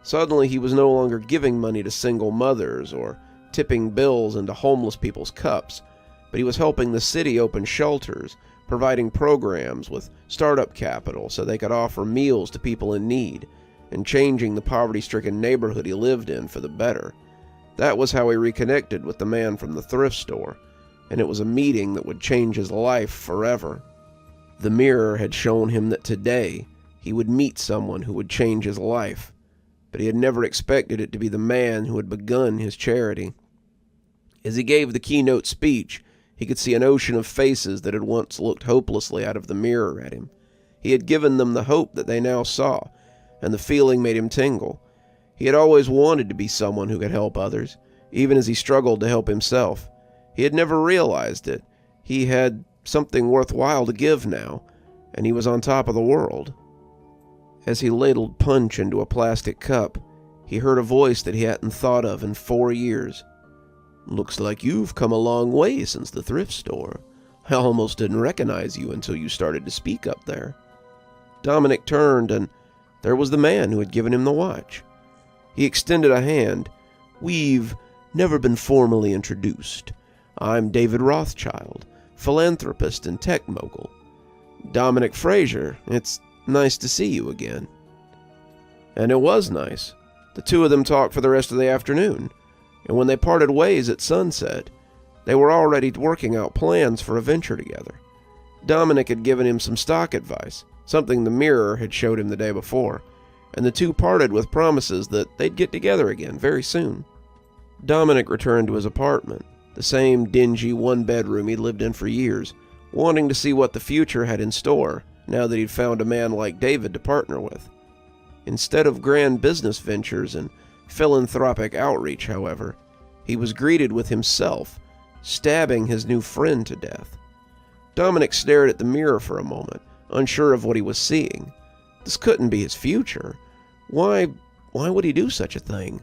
Suddenly he was no longer giving money to single mothers or tipping bills into homeless people's cups, but he was helping the city open shelters, providing programs with startup capital so they could offer meals to people in need, and changing the poverty-stricken neighborhood he lived in for the better. That was how he reconnected with the man from the thrift store, and it was a meeting that would change his life forever. The mirror had shown him that today he would meet someone who would change his life, but he had never expected it to be the man who had begun his charity. As he gave the keynote speech, he could see an ocean of faces that had once looked hopelessly out of the mirror at him. He had given them the hope that they now saw, and the feeling made him tingle. He had always wanted to be someone who could help others, even as he struggled to help himself. He had never realized it. He had something worthwhile to give now, and he was on top of the world. As he ladled punch into a plastic cup, he heard a voice that he hadn't thought of in 4 years. "Looks like you've come a long way since the thrift store. I almost didn't recognize you until you started to speak up there." Dominic turned, and there was the man who had given him the watch. He extended a hand. "We've never been formally introduced. I'm David Rothschild, philanthropist and tech mogul." "Dominic Fraser, it's nice to see you again." And it was nice. The two of them talked for the rest of the afternoon, and when they parted ways at sunset, they were already working out plans for a venture together. Dominic had given him some stock advice, something the mirror had showed him the day before, and the two parted with promises that they'd get together again very soon. Dominic returned to his apartment, the same dingy one-bedroom he'd lived in for years, wanting to see what the future had in store now that he'd found a man like David to partner with. Instead of grand business ventures and philanthropic outreach, however, he was greeted with himself, stabbing his new friend to death. Dominic stared at the mirror for a moment, unsure of what he was seeing. This couldn't be his future. Why would he do such a thing?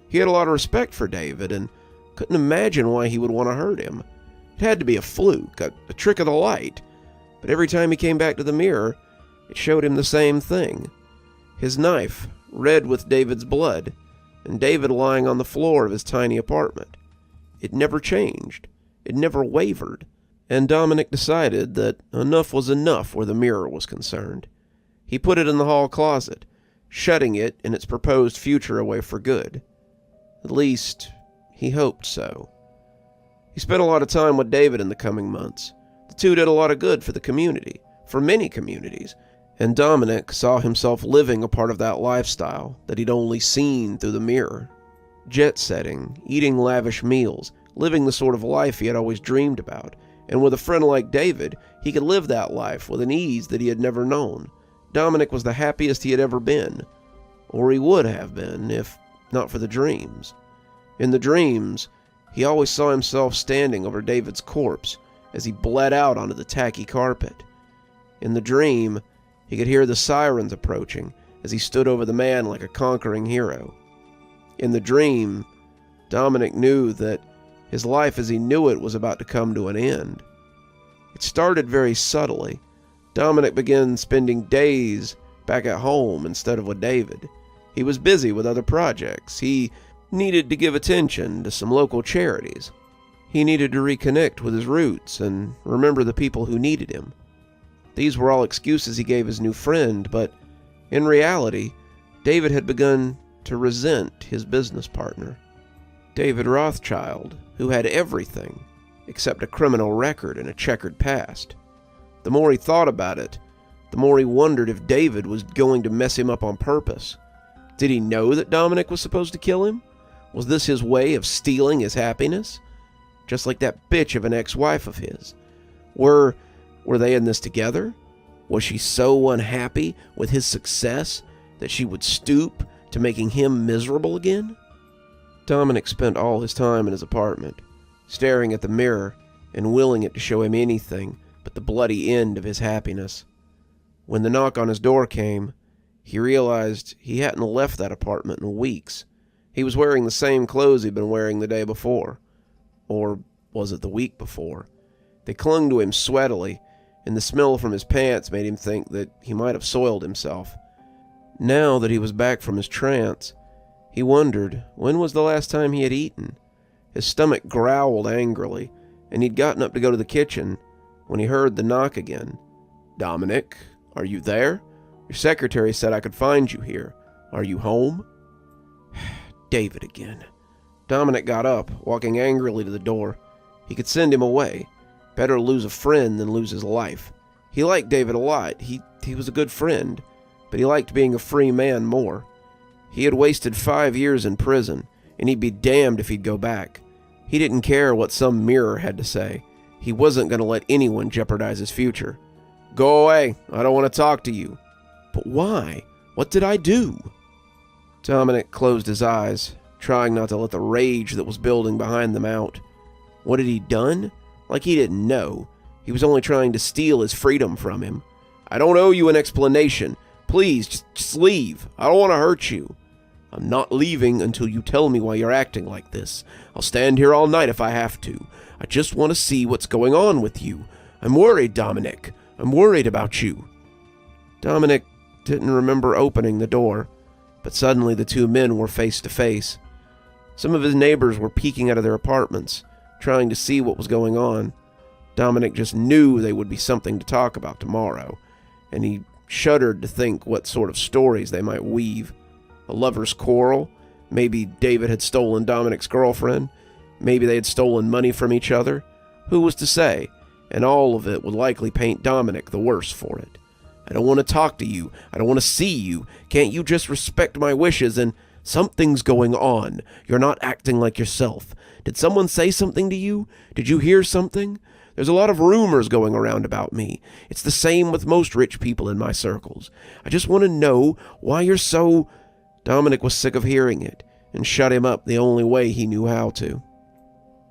He had a lot of respect for David and couldn't imagine why he would want to hurt him. It had to be a fluke, a trick of the light. But every time he came back to the mirror, it showed him the same thing. His knife, red with David's blood, and David lying on the floor of his tiny apartment. It never changed. It never wavered. And Dominic decided that enough was enough where the mirror was concerned. He put it in the hall closet, shutting it and its proposed future away for good. At least, he hoped so. He spent a lot of time with David in the coming months. The two did a lot of good for the community, for many communities, and Dominic saw himself living a part of that lifestyle that he'd only seen through the mirror. Jet-setting, eating lavish meals, living the sort of life he had always dreamed about, and with a friend like David, he could live that life with an ease that he had never known. Dominic was the happiest he had ever been, or he would have been if not for the dreams. In the dreams, he always saw himself standing over David's corpse as he bled out onto the tacky carpet. In the dream, he could hear the sirens approaching as he stood over the man like a conquering hero. In the dream, Dominic knew that his life as he knew it was about to come to an end. It started very subtly. Dominic began spending days back at home instead of with David. He was busy with other projects. He needed to give attention to some local charities. He needed to reconnect with his roots and remember the people who needed him. These were all excuses he gave his new friend, but in reality, David had begun to resent his business partner. David Rothschild, who had everything except a criminal record and a checkered past. The more he thought about it, the more he wondered if David was going to mess him up on purpose. Did he know that Dominic was supposed to kill him? Was this his way of stealing his happiness? Just like that bitch of an ex-wife of his. Were they in this together? Was she so unhappy with his success that she would stoop to making him miserable again? Dominic spent all his time in his apartment, staring at the mirror and willing it to show him anything but the bloody end of his happiness. When the knock on his door came, he realized he hadn't left that apartment in weeks. He was wearing the same clothes he'd been wearing the day before. Or was it the week before? They clung to him sweatily, and the smell from his pants made him think that he might have soiled himself. Now that he was back from his trance, he wondered when was the last time he had eaten. His stomach growled angrily, and he'd gotten up to go to the kitchen when he heard the knock again. "Dominic, are you there? Your secretary said I could find you here. Are you home?" David again. Dominic got up, walking angrily to the door. He could send him away. Better lose a friend than lose his life. He liked David a lot. He was a good friend, but he liked being a free man more. He had wasted 5 years in prison, and he'd be damned if he'd go back. He didn't care what some mirror had to say. He wasn't going to let anyone jeopardize his future. "Go away. I don't want to talk to you." "But why? What did I do?" Dominic closed his eyes, trying not to let the rage that was building behind them out. What had he done? Like he didn't know. He was only trying to steal his freedom from him. "I don't owe you an explanation. Please, just leave. I don't want to hurt you." "I'm not leaving until you tell me why you're acting like this. I'll stand here all night if I have to. I just want to see what's going on with you. I'm worried, Dominic. I'm worried about you." Dominic didn't remember opening the door, but suddenly the two men were face to face. Some of his neighbors were peeking out of their apartments, trying to see what was going on. Dominic just knew they would be something to talk about tomorrow, and he shuddered to think what sort of stories they might weave. A lover's quarrel? Maybe David had stolen Dominic's girlfriend? Maybe they had stolen money from each other? Who was to say? And all of it would likely paint Dominic the worse for it. "I don't want to talk to you. I don't want to see you. Can't you just respect my wishes and—" "Something's going on. You're not acting like yourself. Did someone say something to you? Did you hear something? There's a lot of rumors going around about me. It's the same with most rich people in my circles. I just want to know why you're so—" Dominic was sick of hearing it and shut him up the only way he knew how to.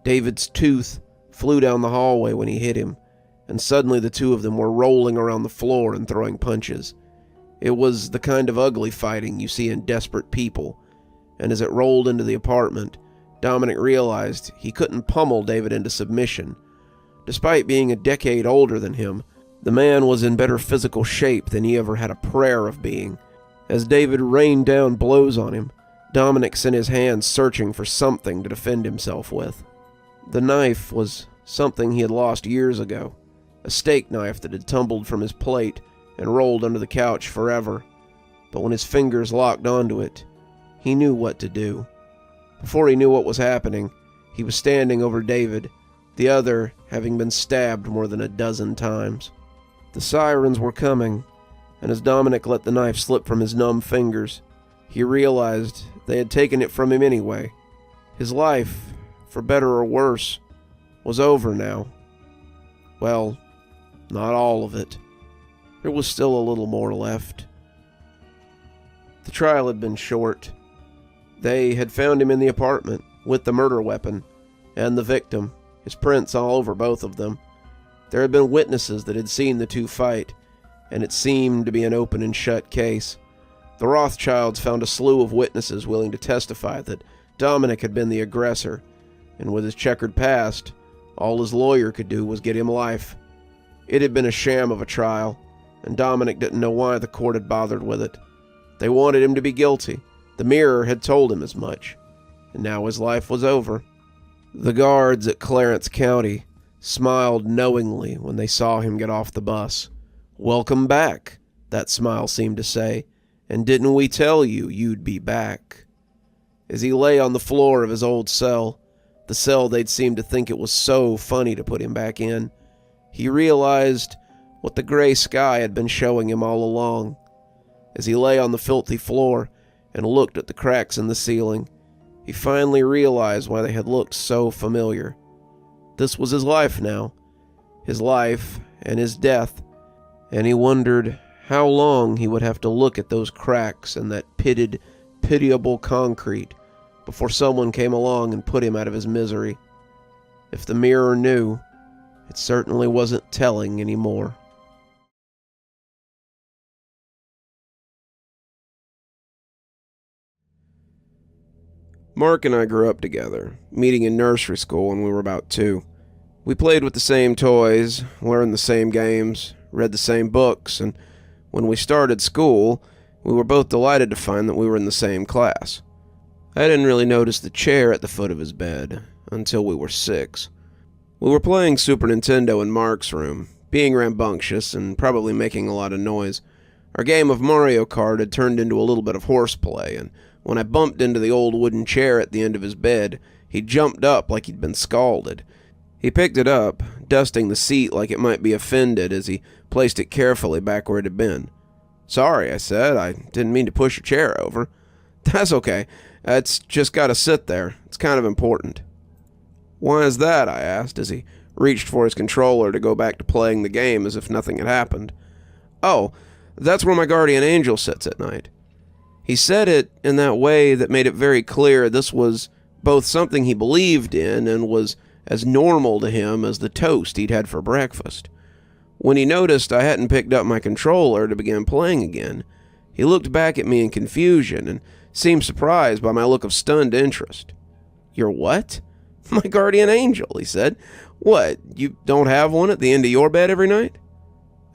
David's tooth flew down the hallway when he hit him, and suddenly the two of them were rolling around the floor and throwing punches. It was the kind of ugly fighting you see in desperate people, and as it rolled into the apartment, Dominic realized he couldn't pummel David into submission. Despite being a decade older than him, the man was in better physical shape than he ever had a prayer of being. As David rained down blows on him, Dominic sent his hands searching for something to defend himself with. The knife was something he had lost years ago, a steak knife that had tumbled from his plate and rolled under the couch forever. but when his fingers locked onto it, he knew what to do. Before he knew what was happening, he was standing over David, the other having been stabbed more than a dozen times. The sirens were coming, and as Dominic let the knife slip from his numb fingers, he realized they had taken it from him anyway. His life, for better or worse, was over now. Well, not all of it. There was still a little more left. The trial had been short. They had found him in the apartment, with the murder weapon, and the victim, his prints all over both of them. There had been witnesses that had seen the two fight, and it seemed to be an open and shut case. The Rothschilds found a slew of witnesses willing to testify that Dominic had been the aggressor, and with his checkered past, all his lawyer could do was get him life. It had been a sham of a trial, and Dominic didn't know why the court had bothered with it. They wanted him to be guilty. The Mirror had told him as much, and now his life was over. The guards at Clarence County smiled knowingly when they saw him get off the bus. "Welcome back," that smile seemed to say, "and didn't we tell you you'd be back?" As he lay on the floor of his old cell, the cell they'd seemed to think it was so funny to put him back in, he realized what the gray sky had been showing him all along. As he lay on the filthy floor and looked at the cracks in the ceiling, he finally realized why they had looked so familiar. This was his life now, his life and his death, and he wondered how long he would have to look at those cracks and that pitted, pitiable concrete before someone came along and put him out of his misery. If the Mirror knew, it certainly wasn't telling anymore. Mark and I grew up together, meeting in nursery school when we were about 2. We played with the same toys, learned the same games, read the same books, and when we started school, we were both delighted to find that we were in the same class. I didn't really notice the chair at the foot of his bed until we were 6. We were playing Super Nintendo in Mark's room, being rambunctious and probably making a lot of noise. Our game of Mario Kart had turned into a little bit of horseplay, and when I bumped into the old wooden chair at the end of his bed, he jumped up like he'd been scalded. He picked it up, dusting the seat like it might be offended as he placed it carefully back where it had been. "Sorry," I said. "I didn't mean to push your chair over." "That's okay. It's just got to sit there. It's kind of important." "Why is that?" I asked as he reached for his controller to go back to playing the game as if nothing had happened. "Oh, that's where my guardian angel sits at night." He said it in that way that made it very clear this was both something he believed in and was as normal to him as the toast he'd had for breakfast. When he noticed I hadn't picked up my controller to begin playing again, he looked back at me in confusion and seemed surprised by my look of stunned interest. "Your what?" "My guardian angel," he said. "What, you don't have one at the end of your bed every night?"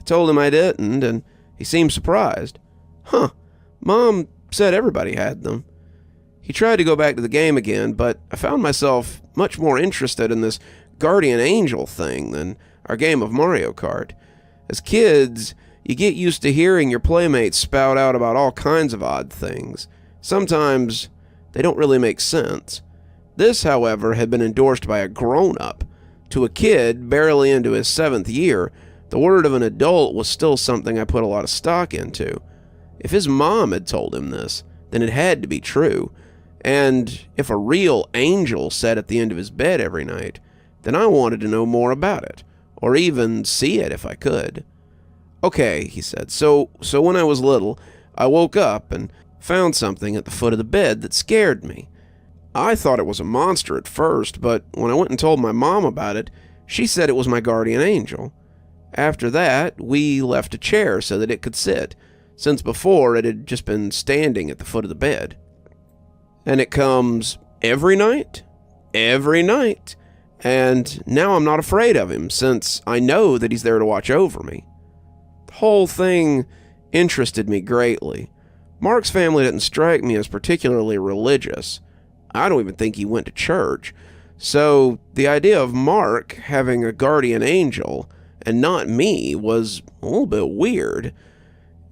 I told him I didn't, and he seemed surprised. "Huh, Mom said everybody had them." He tried to go back to the game again, but I found myself much more interested in this guardian angel thing than our game of Mario Kart. As kids, you get used to hearing your playmates spout out about all kinds of odd things. Sometimes they don't really make sense. This, however, had been endorsed by a grown-up. To a kid barely into his 7th year, the word of an adult was still something I put a lot of stock into. If his mom had told him this, then it had to be true. And if a real angel sat at the end of his bed every night, then I wanted to know more about it, or even see it if I could. "Okay," he said, so when I was little, I woke up and found something at the foot of the bed that scared me. I thought it was a monster at first, but when I went and told my mom about it, she said it was my guardian angel. After that, we left a chair so that it could sit, since before it had just been standing at the foot of the bed. "And it comes every night?" "Every night. And now I'm not afraid of him, since I know that he's there to watch over me." The whole thing interested me greatly. Mark's family didn't strike me as particularly religious. I don't even think he went to church. So the idea of Mark having a guardian angel, and not me, was a little bit weird.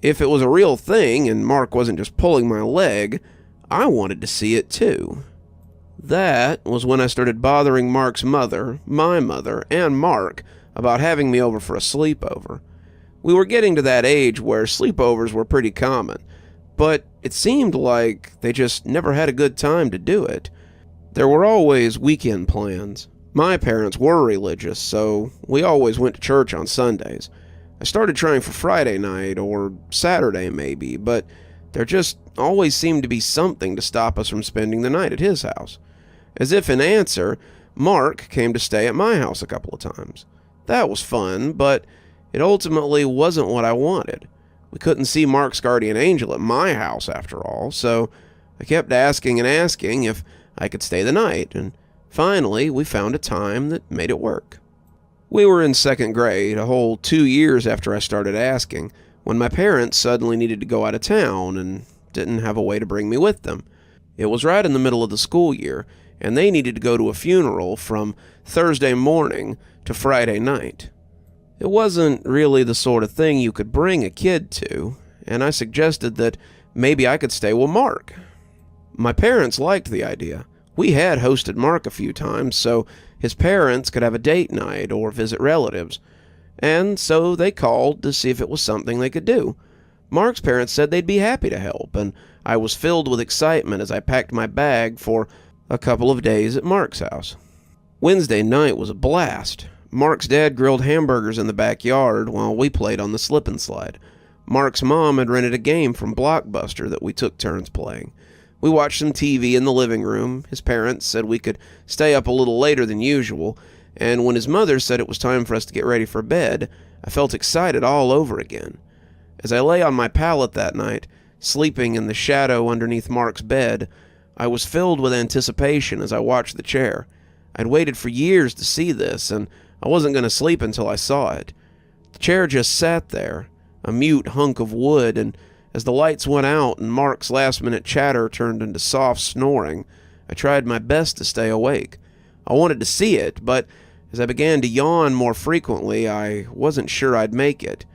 If it was a real thing and Mark wasn't just pulling my leg, I wanted to see it too. That was when I started bothering Mark's mother, my mother, and Mark about having me over for a sleepover. We were getting to that age where sleepovers were pretty common, but it seemed like they just never had a good time to do it. There were always weekend plans. My parents were religious, so we always went to church on Sundays. I started trying for Friday night, or Saturday maybe, but there just always seemed to be something to stop us from spending the night at his house. As if in answer, Mark came to stay at my house a couple of times. That was fun, but it ultimately wasn't what I wanted. We couldn't see Mark's guardian angel at my house after all, so I kept asking and asking if I could stay the night, and finally we found a time that made it work. We were in second grade, a whole 2 years after I started asking, when my parents suddenly needed to go out of town and didn't have a way to bring me with them. It was right in the middle of the school year, and they needed to go to a funeral from Thursday morning to Friday night. It wasn't really the sort of thing you could bring a kid to, and I suggested that maybe I could stay with Mark. My parents liked the idea. We had hosted Mark a few times, so his parents could have a date night or visit relatives, and so they called to see if it was something they could do. Mark's parents said they'd be happy to help, and I was filled with excitement as I packed my bag for a couple of days at Mark's house. Wednesday night was a blast. Mark's dad grilled hamburgers in the backyard while we played on the slip and slide. Mark's mom had rented a game from Blockbuster that we took turns playing. We watched some TV in the living room. His parents said we could stay up a little later than usual, and when his mother said it was time for us to get ready for bed, I felt excited all over again. As I lay on my pallet that night, sleeping in the shadow underneath Mark's bed, I was filled with anticipation as I watched the chair. I'd waited for years to see this, and I wasn't going to sleep until I saw it. The chair just sat there, a mute hunk of wood, and as the lights went out and Mark's last-minute chatter turned into soft snoring, I tried my best to stay awake. I wanted to see it, but as I began to yawn more frequently, I wasn't sure I'd make it.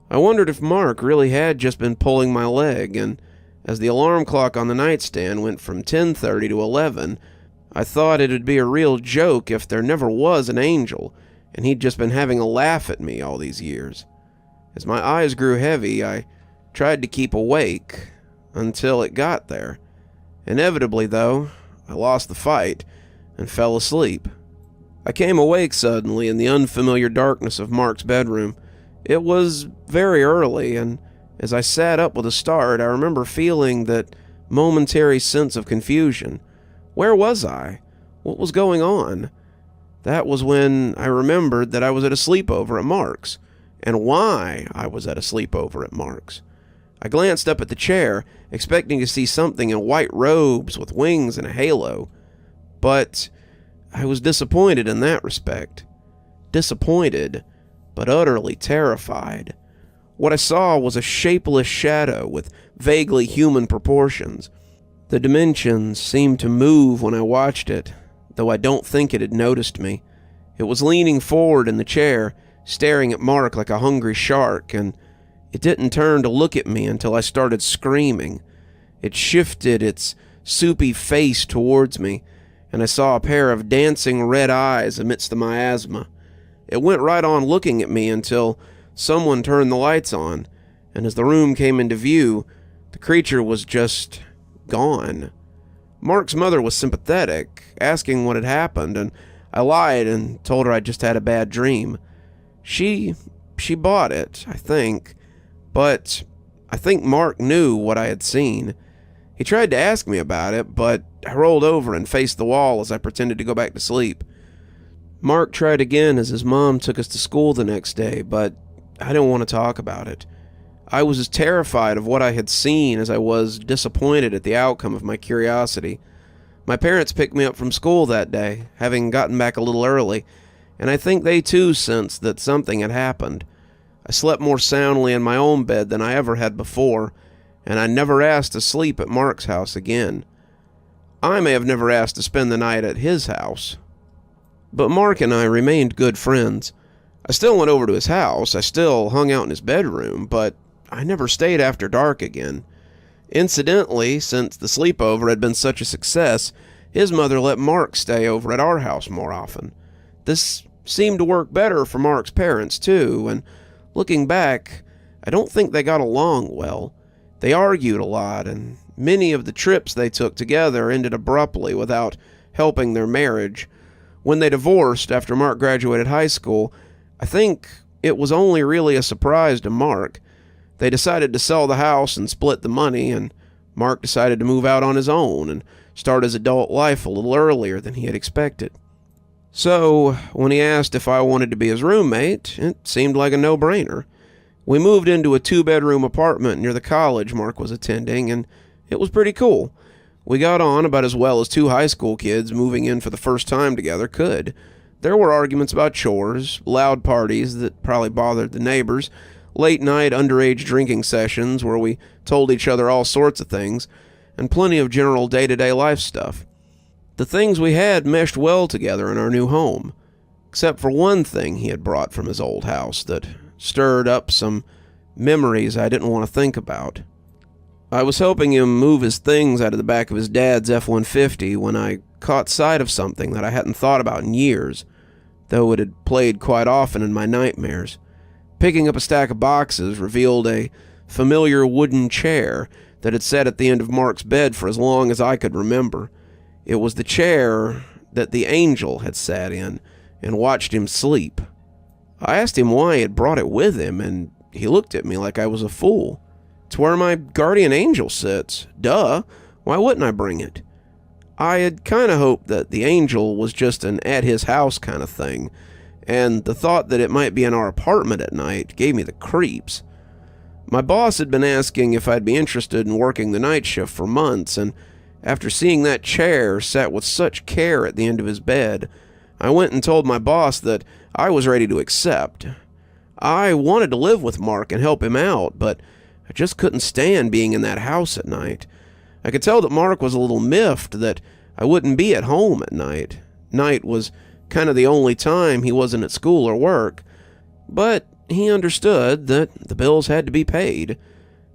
I wondered if Mark really had just been pulling my leg, and as the alarm clock on the nightstand went from 10:30 to 11, I thought it'd be a real joke if there never was an angel, and he'd just been having a laugh at me all these years. As my eyes grew heavy, I tried to keep awake until it got there. Inevitably, though, I lost the fight and fell asleep. I came awake suddenly in the unfamiliar darkness of Mark's bedroom. It was very early, and as I sat up with a start, I remember feeling that momentary sense of confusion. Where was I? What was going on? That was when I remembered that I was at a sleepover at Mark's, and why I was at a sleepover at Mark's. I glanced up at the chair, expecting to see something in white robes with wings and a halo, but I was disappointed in that respect. Disappointed, but utterly terrified. What I saw was a shapeless shadow with vaguely human proportions. The dimensions seemed to move when I watched it, though I don't think it had noticed me. It was leaning forward in the chair, staring at Mark like a hungry shark, and it didn't turn to look at me until I started screaming. It shifted its soupy face towards me, and I saw a pair of dancing red eyes amidst the miasma. It went right on looking at me until someone turned the lights on, and as the room came into view, the creature was just gone. Mark's mother was sympathetic, asking what had happened, and I lied and told her I just had a bad dream. She bought it, I think, but I think Mark knew what I had seen. He tried to ask me about it, but I rolled over and faced the wall as I pretended to go back to sleep. Mark tried again as his mom took us to school the next day, but I didn't want to talk about it. I was as terrified of what I had seen as I was disappointed at the outcome of my curiosity. My parents picked me up from school that day, having gotten back a little early, and I think they too sensed that something had happened. I slept more soundly in my own bed than I ever had before, and I never asked to sleep at Mark's house again. I may have never asked to spend the night at his house, but Mark and I remained good friends. I still went over to his house, I still hung out in his bedroom, but I never stayed after dark again. Incidentally, since the sleepover had been such a success, his mother let Mark stay over at our house more often. This seemed to work better for Mark's parents, too, and looking back, I don't think they got along well. They argued a lot, and many of the trips they took together ended abruptly without helping their marriage. When they divorced after Mark graduated high school, I think it was only really a surprise to Mark. They decided to sell the house and split the money, and Mark decided to move out on his own and start his adult life a little earlier than he had expected. So, when he asked if I wanted to be his roommate, it seemed like a no-brainer. We moved into a 2-bedroom apartment near the college Mark was attending, and it was pretty cool. We got on about as well as 2 high school kids moving in for the first time together could. There were arguments about chores, loud parties that probably bothered the neighbors, late-night underage drinking sessions where we told each other all sorts of things, and plenty of general day-to-day life stuff. The things we had meshed well together in our new home, except for one thing he had brought from his old house that stirred up some memories I didn't want to think about. I was helping him move his things out of the back of his dad's F-150 when I caught sight of something that I hadn't thought about in years, though it had played quite often in my nightmares. Picking up a stack of boxes revealed a familiar wooden chair that had sat at the end of Mark's bed for as long as I could remember. It was the chair that the angel had sat in and watched him sleep. I asked him why he had brought it with him, and he looked at me like I was a fool. It's where my guardian angel sits. Duh. Why wouldn't I bring it? I had kind of hoped that the angel was just an at his house kind of thing, and the thought that it might be in our apartment at night gave me the creeps. My boss had been asking if I'd be interested in working the night shift for months, and after seeing that chair sat with such care at the end of his bed, I went and told my boss that I was ready to accept. I wanted to live with Mark and help him out, but I just couldn't stand being in that house at night. I could tell that Mark was a little miffed that I wouldn't be at home at night. Night was kind of the only time he wasn't at school or work, but he understood that the bills had to be paid.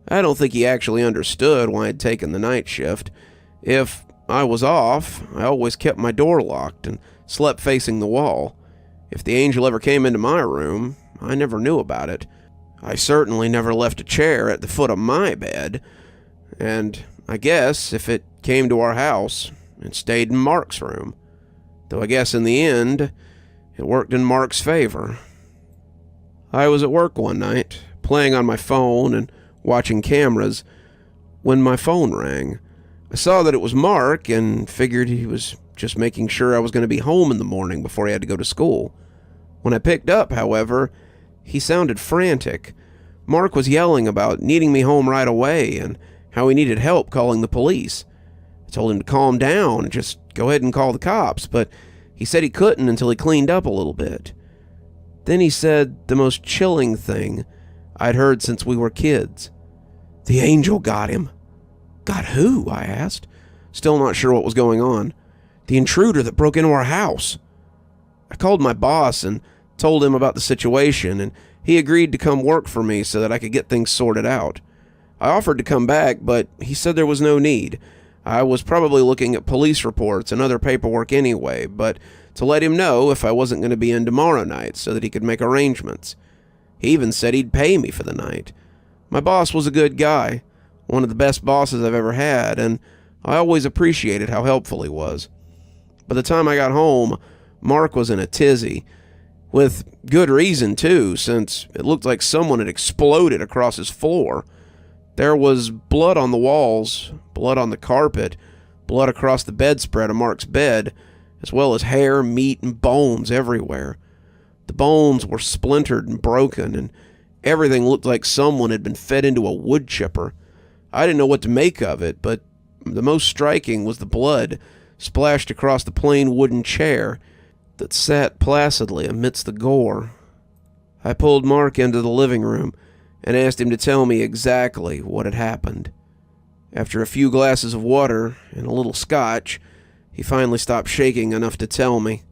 I don't think he actually understood why I'd taken the night shift. If I was off, I always kept my door locked and slept facing the wall. If the angel ever came into my room, I never knew about it. I certainly never left a chair at the foot of my bed, and I guess if it came to our house, it stayed in Mark's room. Though I guess in the end, it worked in Mark's favor. I was at work one night, playing on my phone and watching cameras, when my phone rang. I saw that it was Mark and figured he was just making sure I was going to be home in the morning before he had to go to school. When I picked up, however, he sounded frantic. Mark was yelling about needing me home right away and how he needed help calling the police. I told him to calm down and just go ahead and call the cops, but he said he couldn't until he cleaned up a little bit. Then he said the most chilling thing I'd heard since we were kids. The angel got him. Got who? I asked, still not sure what was going on. The intruder that broke into our house. I called my boss and told him about the situation, and he agreed to come work for me so that I could get things sorted out. I offered to come back, but he said there was no need. I was probably looking at police reports and other paperwork anyway, but to let him know if I wasn't going to be in tomorrow night so that he could make arrangements. He even said he'd pay me for the night. My boss was a good guy, one of the best bosses I've ever had, and I always appreciated how helpful he was. By the time I got home, Mark was in a tizzy. With good reason, too, since it looked like someone had exploded across his floor. There was blood on the walls, blood on the carpet, blood across the bedspread of Mark's bed, as well as hair, meat, and bones everywhere. The bones were splintered and broken, and everything looked like someone had been fed into a wood chipper. I didn't know what to make of it, but the most striking was the blood splashed across the plain wooden chair that sat placidly amidst the gore. I pulled Mark into the living room and asked him to tell me exactly what had happened. After a few glasses of water and a little scotch, he finally stopped shaking enough to tell me.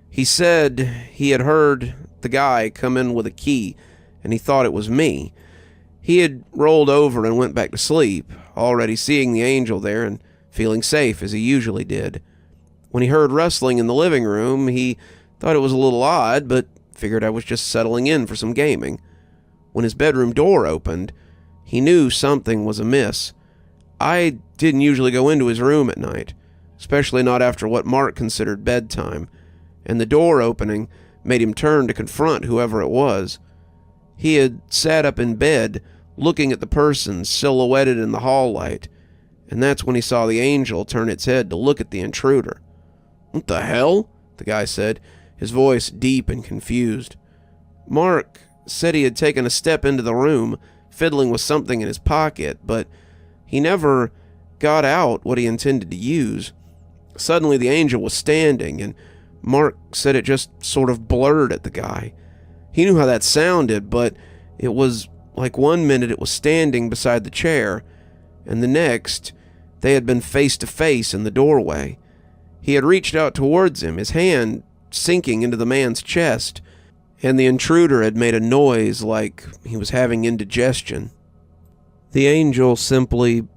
He said he had heard the guy come in with a key, and he thought it was me. He had rolled over and went back to sleep, already seeing the angel there and feeling safe as he usually did. When he heard rustling in the living room, he thought it was a little odd, but figured I was just settling in for some gaming. When his bedroom door opened, he knew something was amiss. I didn't usually go into his room at night, especially not after what Mark considered bedtime, and the door opening made him turn to confront whoever it was. He had sat up in bed, looking at the person silhouetted in the hall light, and that's when he saw the angel turn its head to look at the intruder. "What the hell?" the guy said, his voice deep and confused. Mark said he had taken a step into the room, fiddling with something in his pocket, but he never got out what he intended to use. Suddenly the angel was standing, and Mark said it just sort of blurred at the guy. He knew how that sounded, but it was like 1 minute it was standing beside the chair, and the next they had been face to face in the doorway. He had reached out towards him, his hand sinking into the man's chest, and the intruder had made a noise like he was having indigestion. The angel simply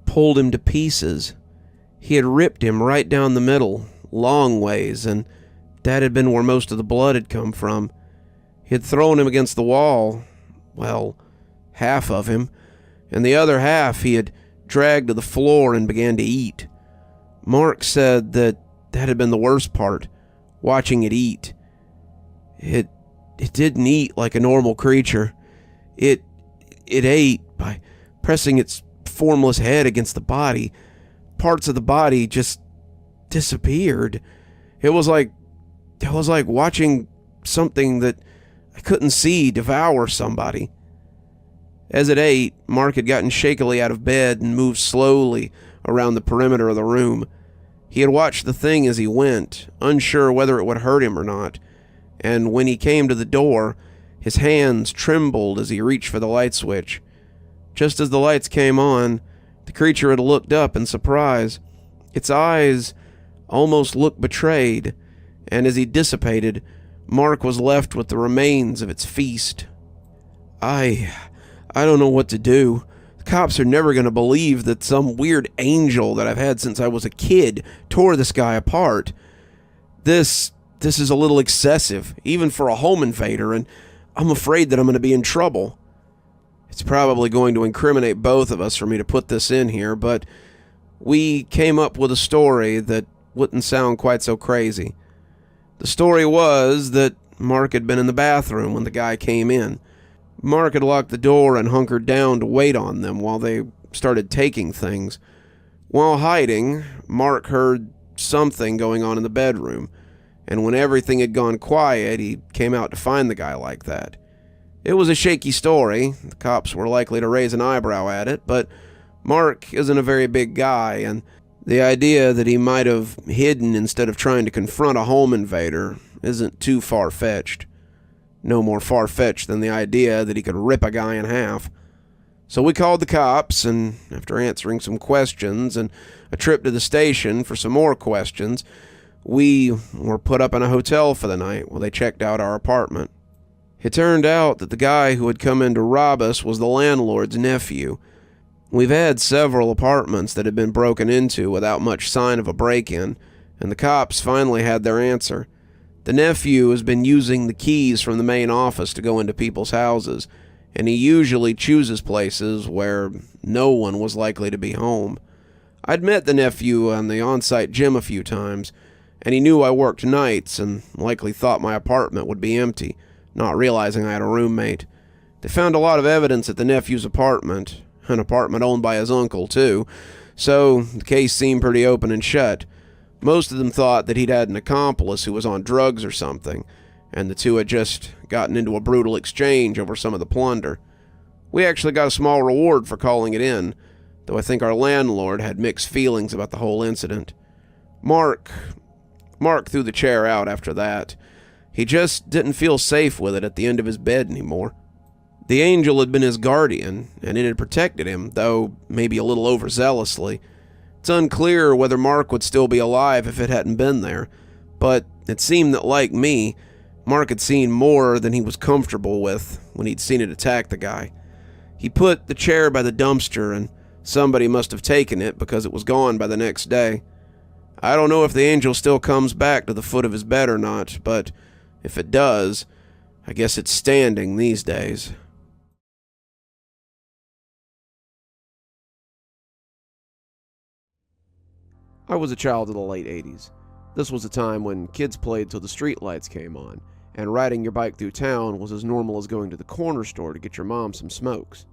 pulled him to pieces. He had ripped him right down the middle, long ways, and that had been where most of the blood had come from. He had thrown him against the wall, well, half of him, and the other half he had dragged to the floor and began to eat. Mark said that had been the worst part, watching it eat. It didn't eat like a normal creature. It ate by pressing its formless head against the body. Parts of the body just disappeared. It was like watching something that I couldn't see devour somebody. As it ate, Mark had gotten shakily out of bed and moved slowly around the perimeter of the room. He had watched the thing as he went, unsure whether it would hurt him or not, and when he came to the door, his hands trembled as he reached for the light switch. Just as the lights came on, the creature had looked up in surprise. Its eyes almost looked betrayed, and as he dissipated, Mark was left with the remains of its feast. I don't know what to do. The cops are never going to believe that some weird angel that I've had since I was a kid tore this guy apart. This is a little excessive, even for a home invader, and I'm afraid that I'm going to be in trouble. It's probably going to incriminate both of us for me to put this in here, but we came up with a story that wouldn't sound quite so crazy. The story was that Mark had been in the bathroom when the guy came in. Mark had locked the door and hunkered down to wait on them while they started taking things. While hiding, Mark heard something going on in the bedroom, and when everything had gone quiet, he came out to find the guy like that. It was a shaky story. The cops were likely to raise an eyebrow at it, but Mark isn't a very big guy, and the idea that he might have hidden instead of trying to confront a home invader isn't too far-fetched. No more far-fetched than the idea that he could rip a guy in half. So we called the cops, and after answering some questions and a trip to the station for some more questions, we were put up in a hotel for the night while they checked out our apartment. It turned out that the guy who had come in to rob us was the landlord's nephew. We've had several apartments that had been broken into without much sign of a break-in, and the cops finally had their answer. The nephew has been using the keys from the main office to go into people's houses, and he usually chooses places where no one was likely to be home. I'd met the nephew on the on-site gym a few times, and he knew I worked nights and likely thought my apartment would be empty, not realizing I had a roommate. They found a lot of evidence at the nephew's apartment, an apartment owned by his uncle too, so the case seemed pretty open and shut. Most of them thought that he'd had an accomplice who was on drugs or something, and the two had just gotten into a brutal exchange over some of the plunder. We actually got a small reward for calling it in, though I think our landlord had mixed feelings about the whole incident. Mark threw the chair out after that. He just didn't feel safe with it at the end of his bed anymore. The angel had been his guardian, and it had protected him, though maybe a little overzealously. It's unclear whether Mark would still be alive if it hadn't been there, but it seemed that, like me, Mark had seen more than he was comfortable with when he'd seen it attack the guy. He put the chair by the dumpster, and somebody must have taken it because it was gone by the next day. I don't know if the angel still comes back to the foot of his bed or not, but if it does, I guess it's standing these days. I was a child of the late 80s. This was a time when kids played till the streetlights came on, and riding your bike through town was as normal as going to the corner store to get your mom some smokes.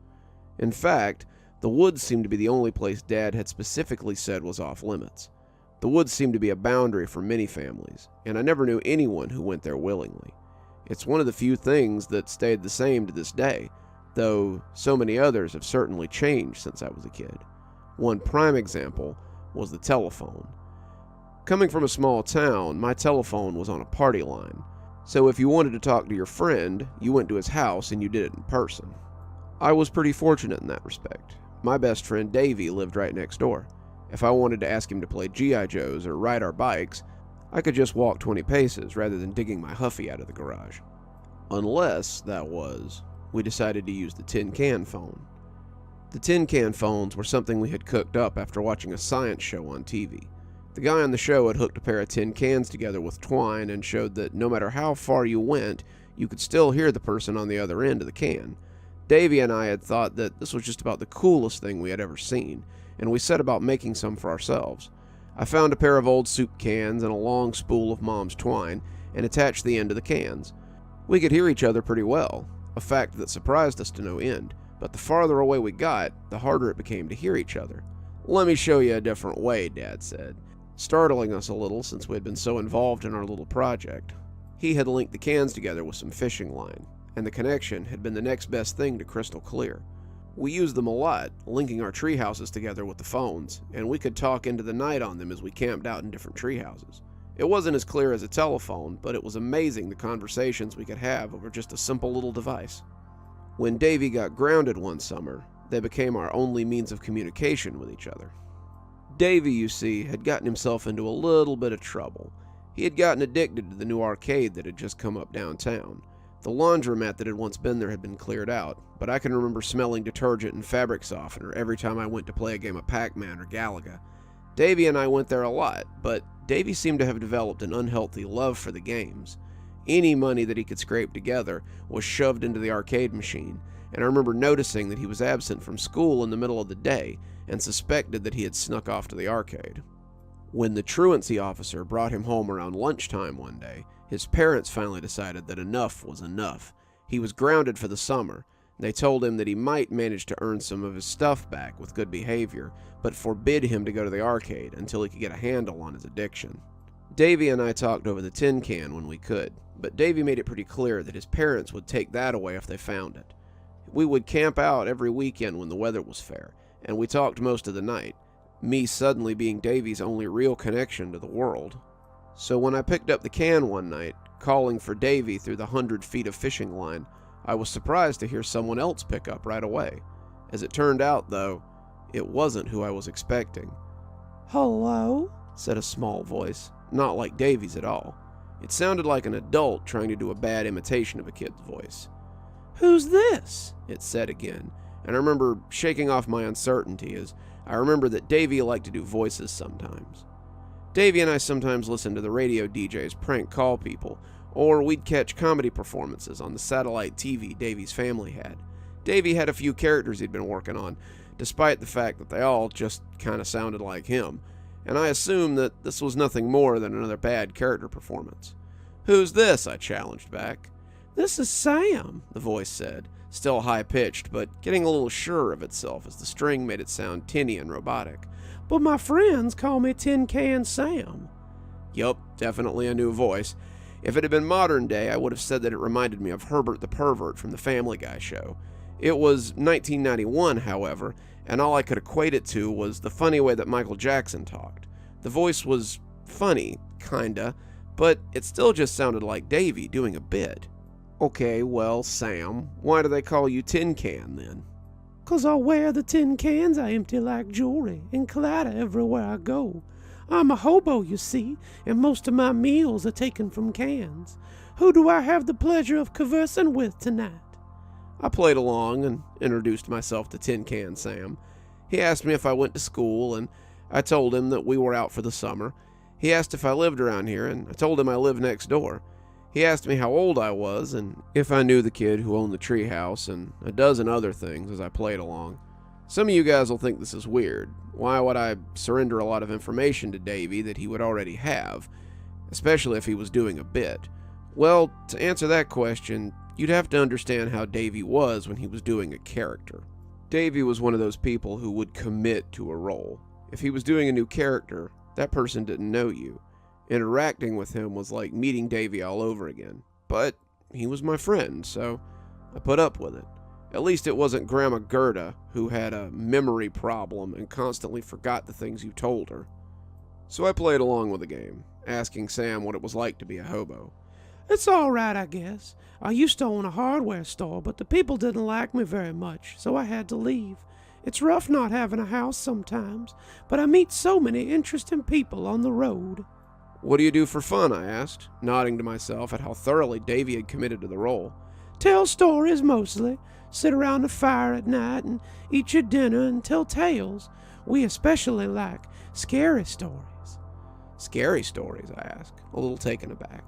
In fact, the woods seemed to be the only place Dad had specifically said was off limits. The woods seemed to be a boundary for many families, and I never knew anyone who went there willingly. It's one of the few things that stayed the same to this day, though so many others have certainly changed since I was a kid. One prime example was the telephone. Coming from a small town, my telephone was on a party line, so if you wanted to talk to your friend, you went to his house and you did it in person. I was pretty fortunate in that respect. My best friend Davey lived right next door. If I wanted to ask him to play G.I. Joes or ride our bikes, I could just walk 20 paces rather than digging my Huffy out of the garage. Unless, that was, we decided to use the tin can phone. The tin can phones were something we had cooked up after watching a science show on TV. The guy on the show had hooked a pair of tin cans together with twine and showed that no matter how far you went, you could still hear the person on the other end of the can. Davey and I had thought that this was just about the coolest thing we had ever seen, and we set about making some for ourselves. I found a pair of old soup cans and a long spool of Mom's twine and attached the end to the cans. We could hear each other pretty well, a fact that surprised us to no end, but the farther away we got, the harder it became to hear each other. "Let me show you a different way," Dad said, startling us a little since we had been so involved in our little project. He had linked the cans together with some fishing line, and the connection had been the next best thing to crystal clear. We used them a lot, linking our tree houses together with the phones, and we could talk into the night on them as we camped out in different tree houses. It wasn't as clear as a telephone, but it was amazing the conversations we could have over just a simple little device. When Davey got grounded one summer, they became our only means of communication with each other. Davey, you see, had gotten himself into a little bit of trouble. He had gotten addicted to the new arcade that had just come up downtown. The laundromat that had once been there had been cleared out, but I can remember smelling detergent and fabric softener every time I went to play a game of Pac-Man or Galaga. Davey and I went there a lot, but Davey seemed to have developed an unhealthy love for the games. Any money that he could scrape together was shoved into the arcade machine, and I remember noticing that he was absent from school in the middle of the day and suspected that he had snuck off to the arcade. When the truancy officer brought him home around lunchtime one day, his parents finally decided that enough was enough. He was grounded for the summer. They told him that he might manage to earn some of his stuff back with good behavior, but forbid him to go to the arcade until he could get a handle on his addiction. Davey and I talked over the tin can when we could, but Davey made it pretty clear that his parents would take that away if they found it. We would camp out every weekend when the weather was fair, and we talked most of the night, me suddenly being Davey's only real connection to the world. So when I picked up the can one night, calling for Davey through the 100 feet of fishing line, I was surprised to hear someone else pick up right away. As it turned out, though, it wasn't who I was expecting. "Hello?" said a small voice, not like Davey's at all. It sounded like an adult trying to do a bad imitation of a kid's voice. "Who's this?" it said again, and I remember shaking off my uncertainty as I remember that Davey liked to do voices sometimes. Davey and I sometimes listened to the radio DJs prank call people, or we'd catch comedy performances on the satellite TV Davey's family had. Davey had a few characters he'd been working on, despite the fact that they all just kind of sounded like him, and I assumed that this was nothing more than another bad character performance. "Who's this?" I challenged back. "This is Sam," the voice said, still high-pitched, but getting a little surer of itself as the string made it sound tinny and robotic. "But my friends call me Tin Can Sam." Yup, definitely a new voice. If it had been modern day, I would have said that it reminded me of Herbert the Pervert from the Family Guy show. It was 1991, however, and all I could equate it to was the funny way that Michael Jackson talked. The voice was funny, kinda, but it still just sounded like Davey doing a bit. "Okay, well, Sam, why do they call you Tin Can, then?" "'Cause I wear the tin cans I empty like jewelry and clatter everywhere I go. I'm a hobo, you see, and most of my meals are taken from cans. Who do I have the pleasure of conversing with tonight?" I played along and introduced myself to Tin Can Sam. He asked me if I went to school, and I told him that we were out for the summer. He asked if I lived around here, and I told him I lived next door. He asked me how old I was, and if I knew the kid who owned the treehouse, and a dozen other things as I played along. Some of you guys will think this is weird. Why would I surrender a lot of information to Davy that he would already have, especially if he was doing a bit? Well, to answer that question, you'd have to understand how Davy was when he was doing a character. Davy was one of those people who would commit to a role. If he was doing a new character, that person didn't know you. Interacting with him was like meeting Davy all over again. But he was my friend, so I put up with it. At least it wasn't Grandma Gerda, who had a memory problem and constantly forgot the things you told her. So I played along with the game, asking Sam what it was like to be a hobo. It's all right, I guess. I used to own a hardware store, but the people didn't like me very much, so I had to leave. It's rough not having a house sometimes, but I meet so many interesting people on the road. What do you do for fun? I asked, nodding to myself at how thoroughly Davy had committed to the role. Tell stories mostly. Sit around the fire at night and eat your dinner and tell tales. We especially like scary stories. Scary stories? I asked, a little taken aback.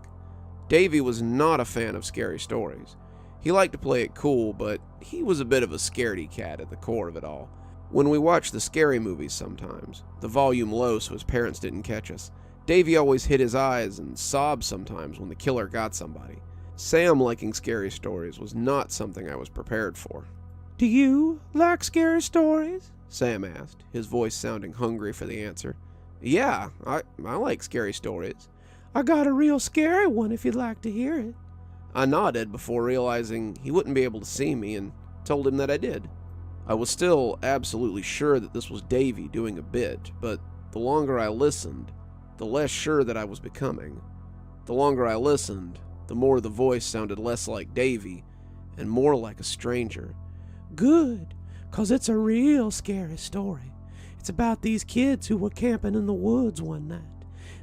Davy was not a fan of scary stories. He liked to play it cool, but he was a bit of a scaredy cat at the core of it all. When we watched the scary movies sometimes, the volume low so his parents didn't catch us, Davy always hid his eyes and sobbed sometimes when the killer got somebody. Sam liking scary stories was not something I was prepared for. Do you like scary stories? Sam asked, his voice sounding hungry for the answer. Yeah, I like scary stories. I got a real scary one if you'd like to hear it. I nodded before realizing he wouldn't be able to see me and told him that I did. I was still absolutely sure that this was Davy doing a bit, but the longer I listened, the less sure that I was becoming. The longer I listened, the more the voice sounded less like Davy and more like a stranger. Good, 'cause it's a real scary story. It's about these kids who were camping in the woods one night.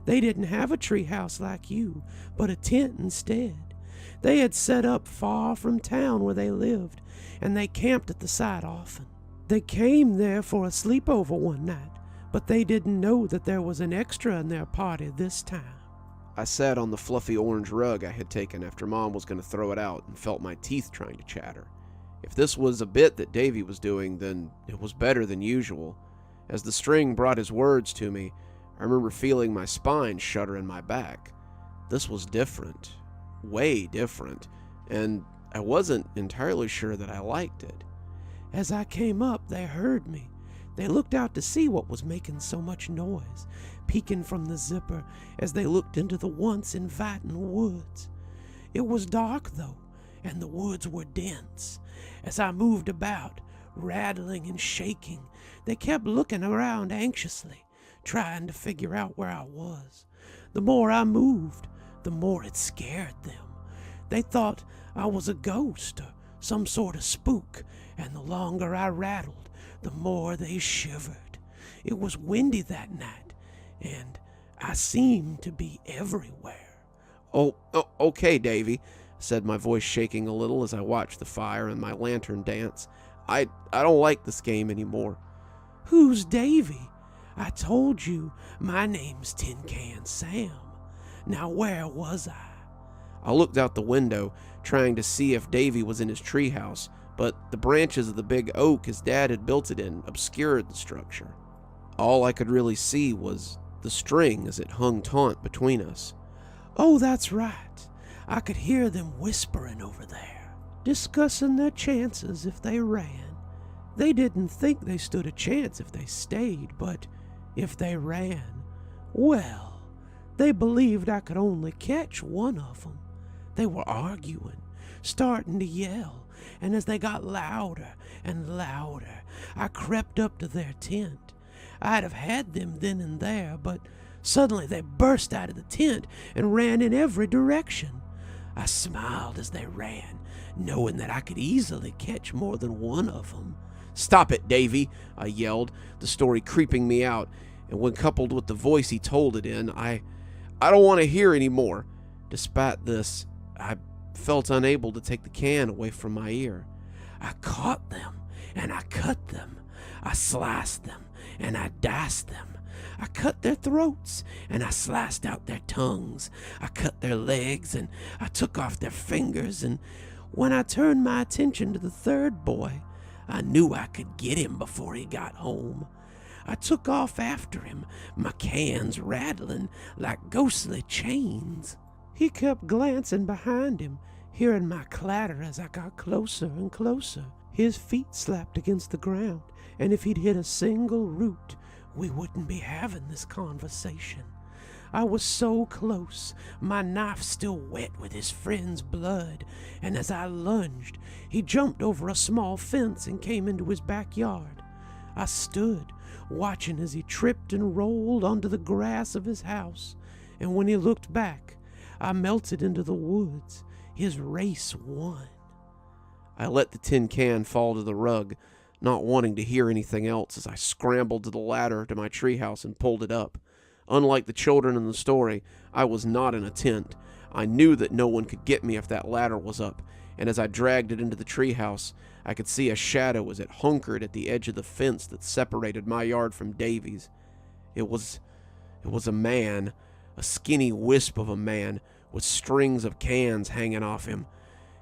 They didn't have a tree house like you, but a tent instead. They had set up far from town where they lived, and they camped at the site often. They came there for a sleepover one night, but they didn't know that there was an extra in their party this time. I sat on the fluffy orange rug I had taken after Mom was going to throw it out and felt my teeth trying to chatter. If this was a bit that Davy was doing, then it was better than usual. As the string brought his words to me, I remember feeling my spine shudder in my back. This was different. Way different. And I wasn't entirely sure that I liked it. As I came up, they heard me. They looked out to see what was making so much noise, peeking from the zipper as they looked into the once inviting woods. It was dark, though, and the woods were dense. As I moved about, rattling and shaking, they kept looking around anxiously, trying to figure out where I was. The more I moved, the more it scared them. They thought I was a ghost or some sort of spook, and the longer I rattled, the more they shivered. It was windy that night, and I seemed to be everywhere. Oh, okay, Davy, said my voice shaking a little as I watched the fire and my lantern dance. I don't like this game anymore. Who's Davy? I told you my name's Tin Can Sam. Now where was I? I looked out the window, trying to see if Davy was in his treehouse, but the branches of the big oak his dad had built it in obscured the structure. All I could really see was the string as it hung taut between us. Oh, that's right. I could hear them whispering over there, discussing their chances if they ran. They didn't think they stood a chance if they stayed, but if they ran, well, they believed I could only catch one of them. They were arguing, starting to yell, and as they got louder and louder, I crept up to their tent. I'd have had them then and there, but suddenly they burst out of the tent and ran in every direction. I smiled as they ran, knowing that I could easily catch more than one of them. Stop it, Davy, I yelled, the story creeping me out, and when coupled with the voice he told it in, I don't want to hear any more. Despite this, I felt unable to take the can away from my ear. I caught them, and I cut them. I sliced them, and I diced them. I cut their throats, and I sliced out their tongues. I cut their legs, and I took off their fingers, and when I turned my attention to the third boy, I knew I could get him before he got home. I took off after him, my cans rattling like ghostly chains. He kept glancing behind him, hearing my clatter as I got closer and closer. His feet slapped against the ground, and if he'd hit a single root, we wouldn't be having this conversation. I was so close, my knife still wet with his friend's blood, and as I lunged, he jumped over a small fence and came into his backyard. I stood, watching as he tripped and rolled onto the grass of his house, and when he looked back, I melted into the woods. His race won. I let the tin can fall to the rug, not wanting to hear anything else as I scrambled to the ladder to my treehouse and pulled it up. Unlike the children in the story, I was not in a tent. I knew that no one could get me if that ladder was up, and as I dragged it into the treehouse, I could see a shadow as it hunkered at the edge of the fence that separated my yard from Davy's. It was a man, a skinny wisp of a man, with strings of cans hanging off him.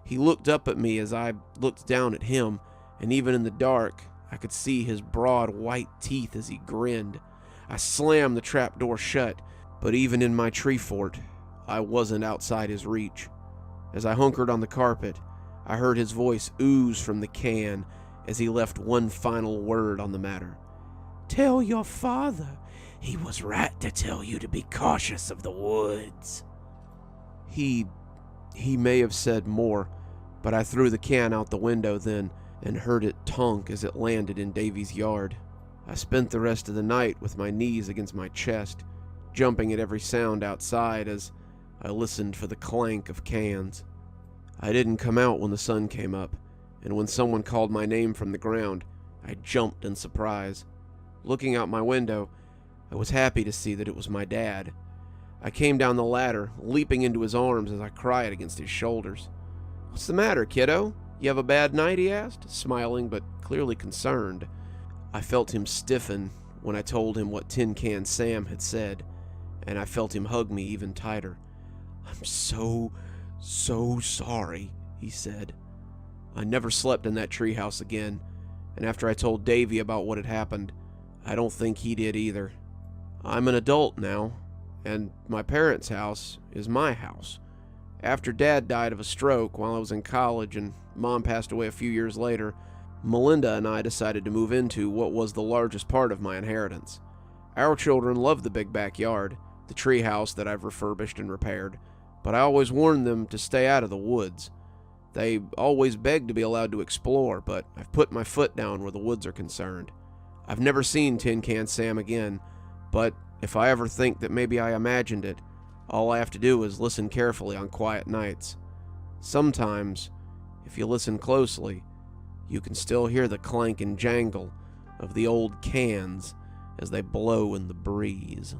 He looked up at me as I looked down at him, and even in the dark, I could see his broad white teeth as he grinned. I slammed the trapdoor shut, but even in my tree fort, I wasn't outside his reach. As I hunkered on the carpet, I heard his voice ooze from the can as he left one final word on the matter. "Tell your father. He was right to tell you to be cautious of the woods." He may have said more, but I threw the can out the window then and heard it tonk as it landed in Davy's yard. I spent the rest of the night with my knees against my chest, jumping at every sound outside as I listened for the clank of cans. I didn't come out when the sun came up, and when someone called my name from the ground, I jumped in surprise. Looking out my window, I was happy to see that it was my dad. I came down the ladder, leaping into his arms as I cried against his shoulders. "What's the matter, kiddo? You have a bad night?" he asked, smiling but clearly concerned. I felt him stiffen when I told him what Tin Can Sam had said, and I felt him hug me even tighter. "I'm so sorry," he said. I never slept in that treehouse again, and after I told Davy about what had happened, I don't think he did either. I'm an adult now, and my parents' house is my house. After Dad died of a stroke while I was in college and Mom passed away a few years later, Melinda and I decided to move into what was the largest part of my inheritance. Our children love the big backyard, the treehouse that I've refurbished and repaired, but I always warned them to stay out of the woods. They always begged to be allowed to explore, but I've put my foot down where the woods are concerned. I've never seen Tin Can Sam again, but if I ever think that maybe I imagined it, all I have to do is listen carefully on quiet nights. Sometimes, if you listen closely, you can still hear the clank and jangle of the old cans as they blow in the breeze.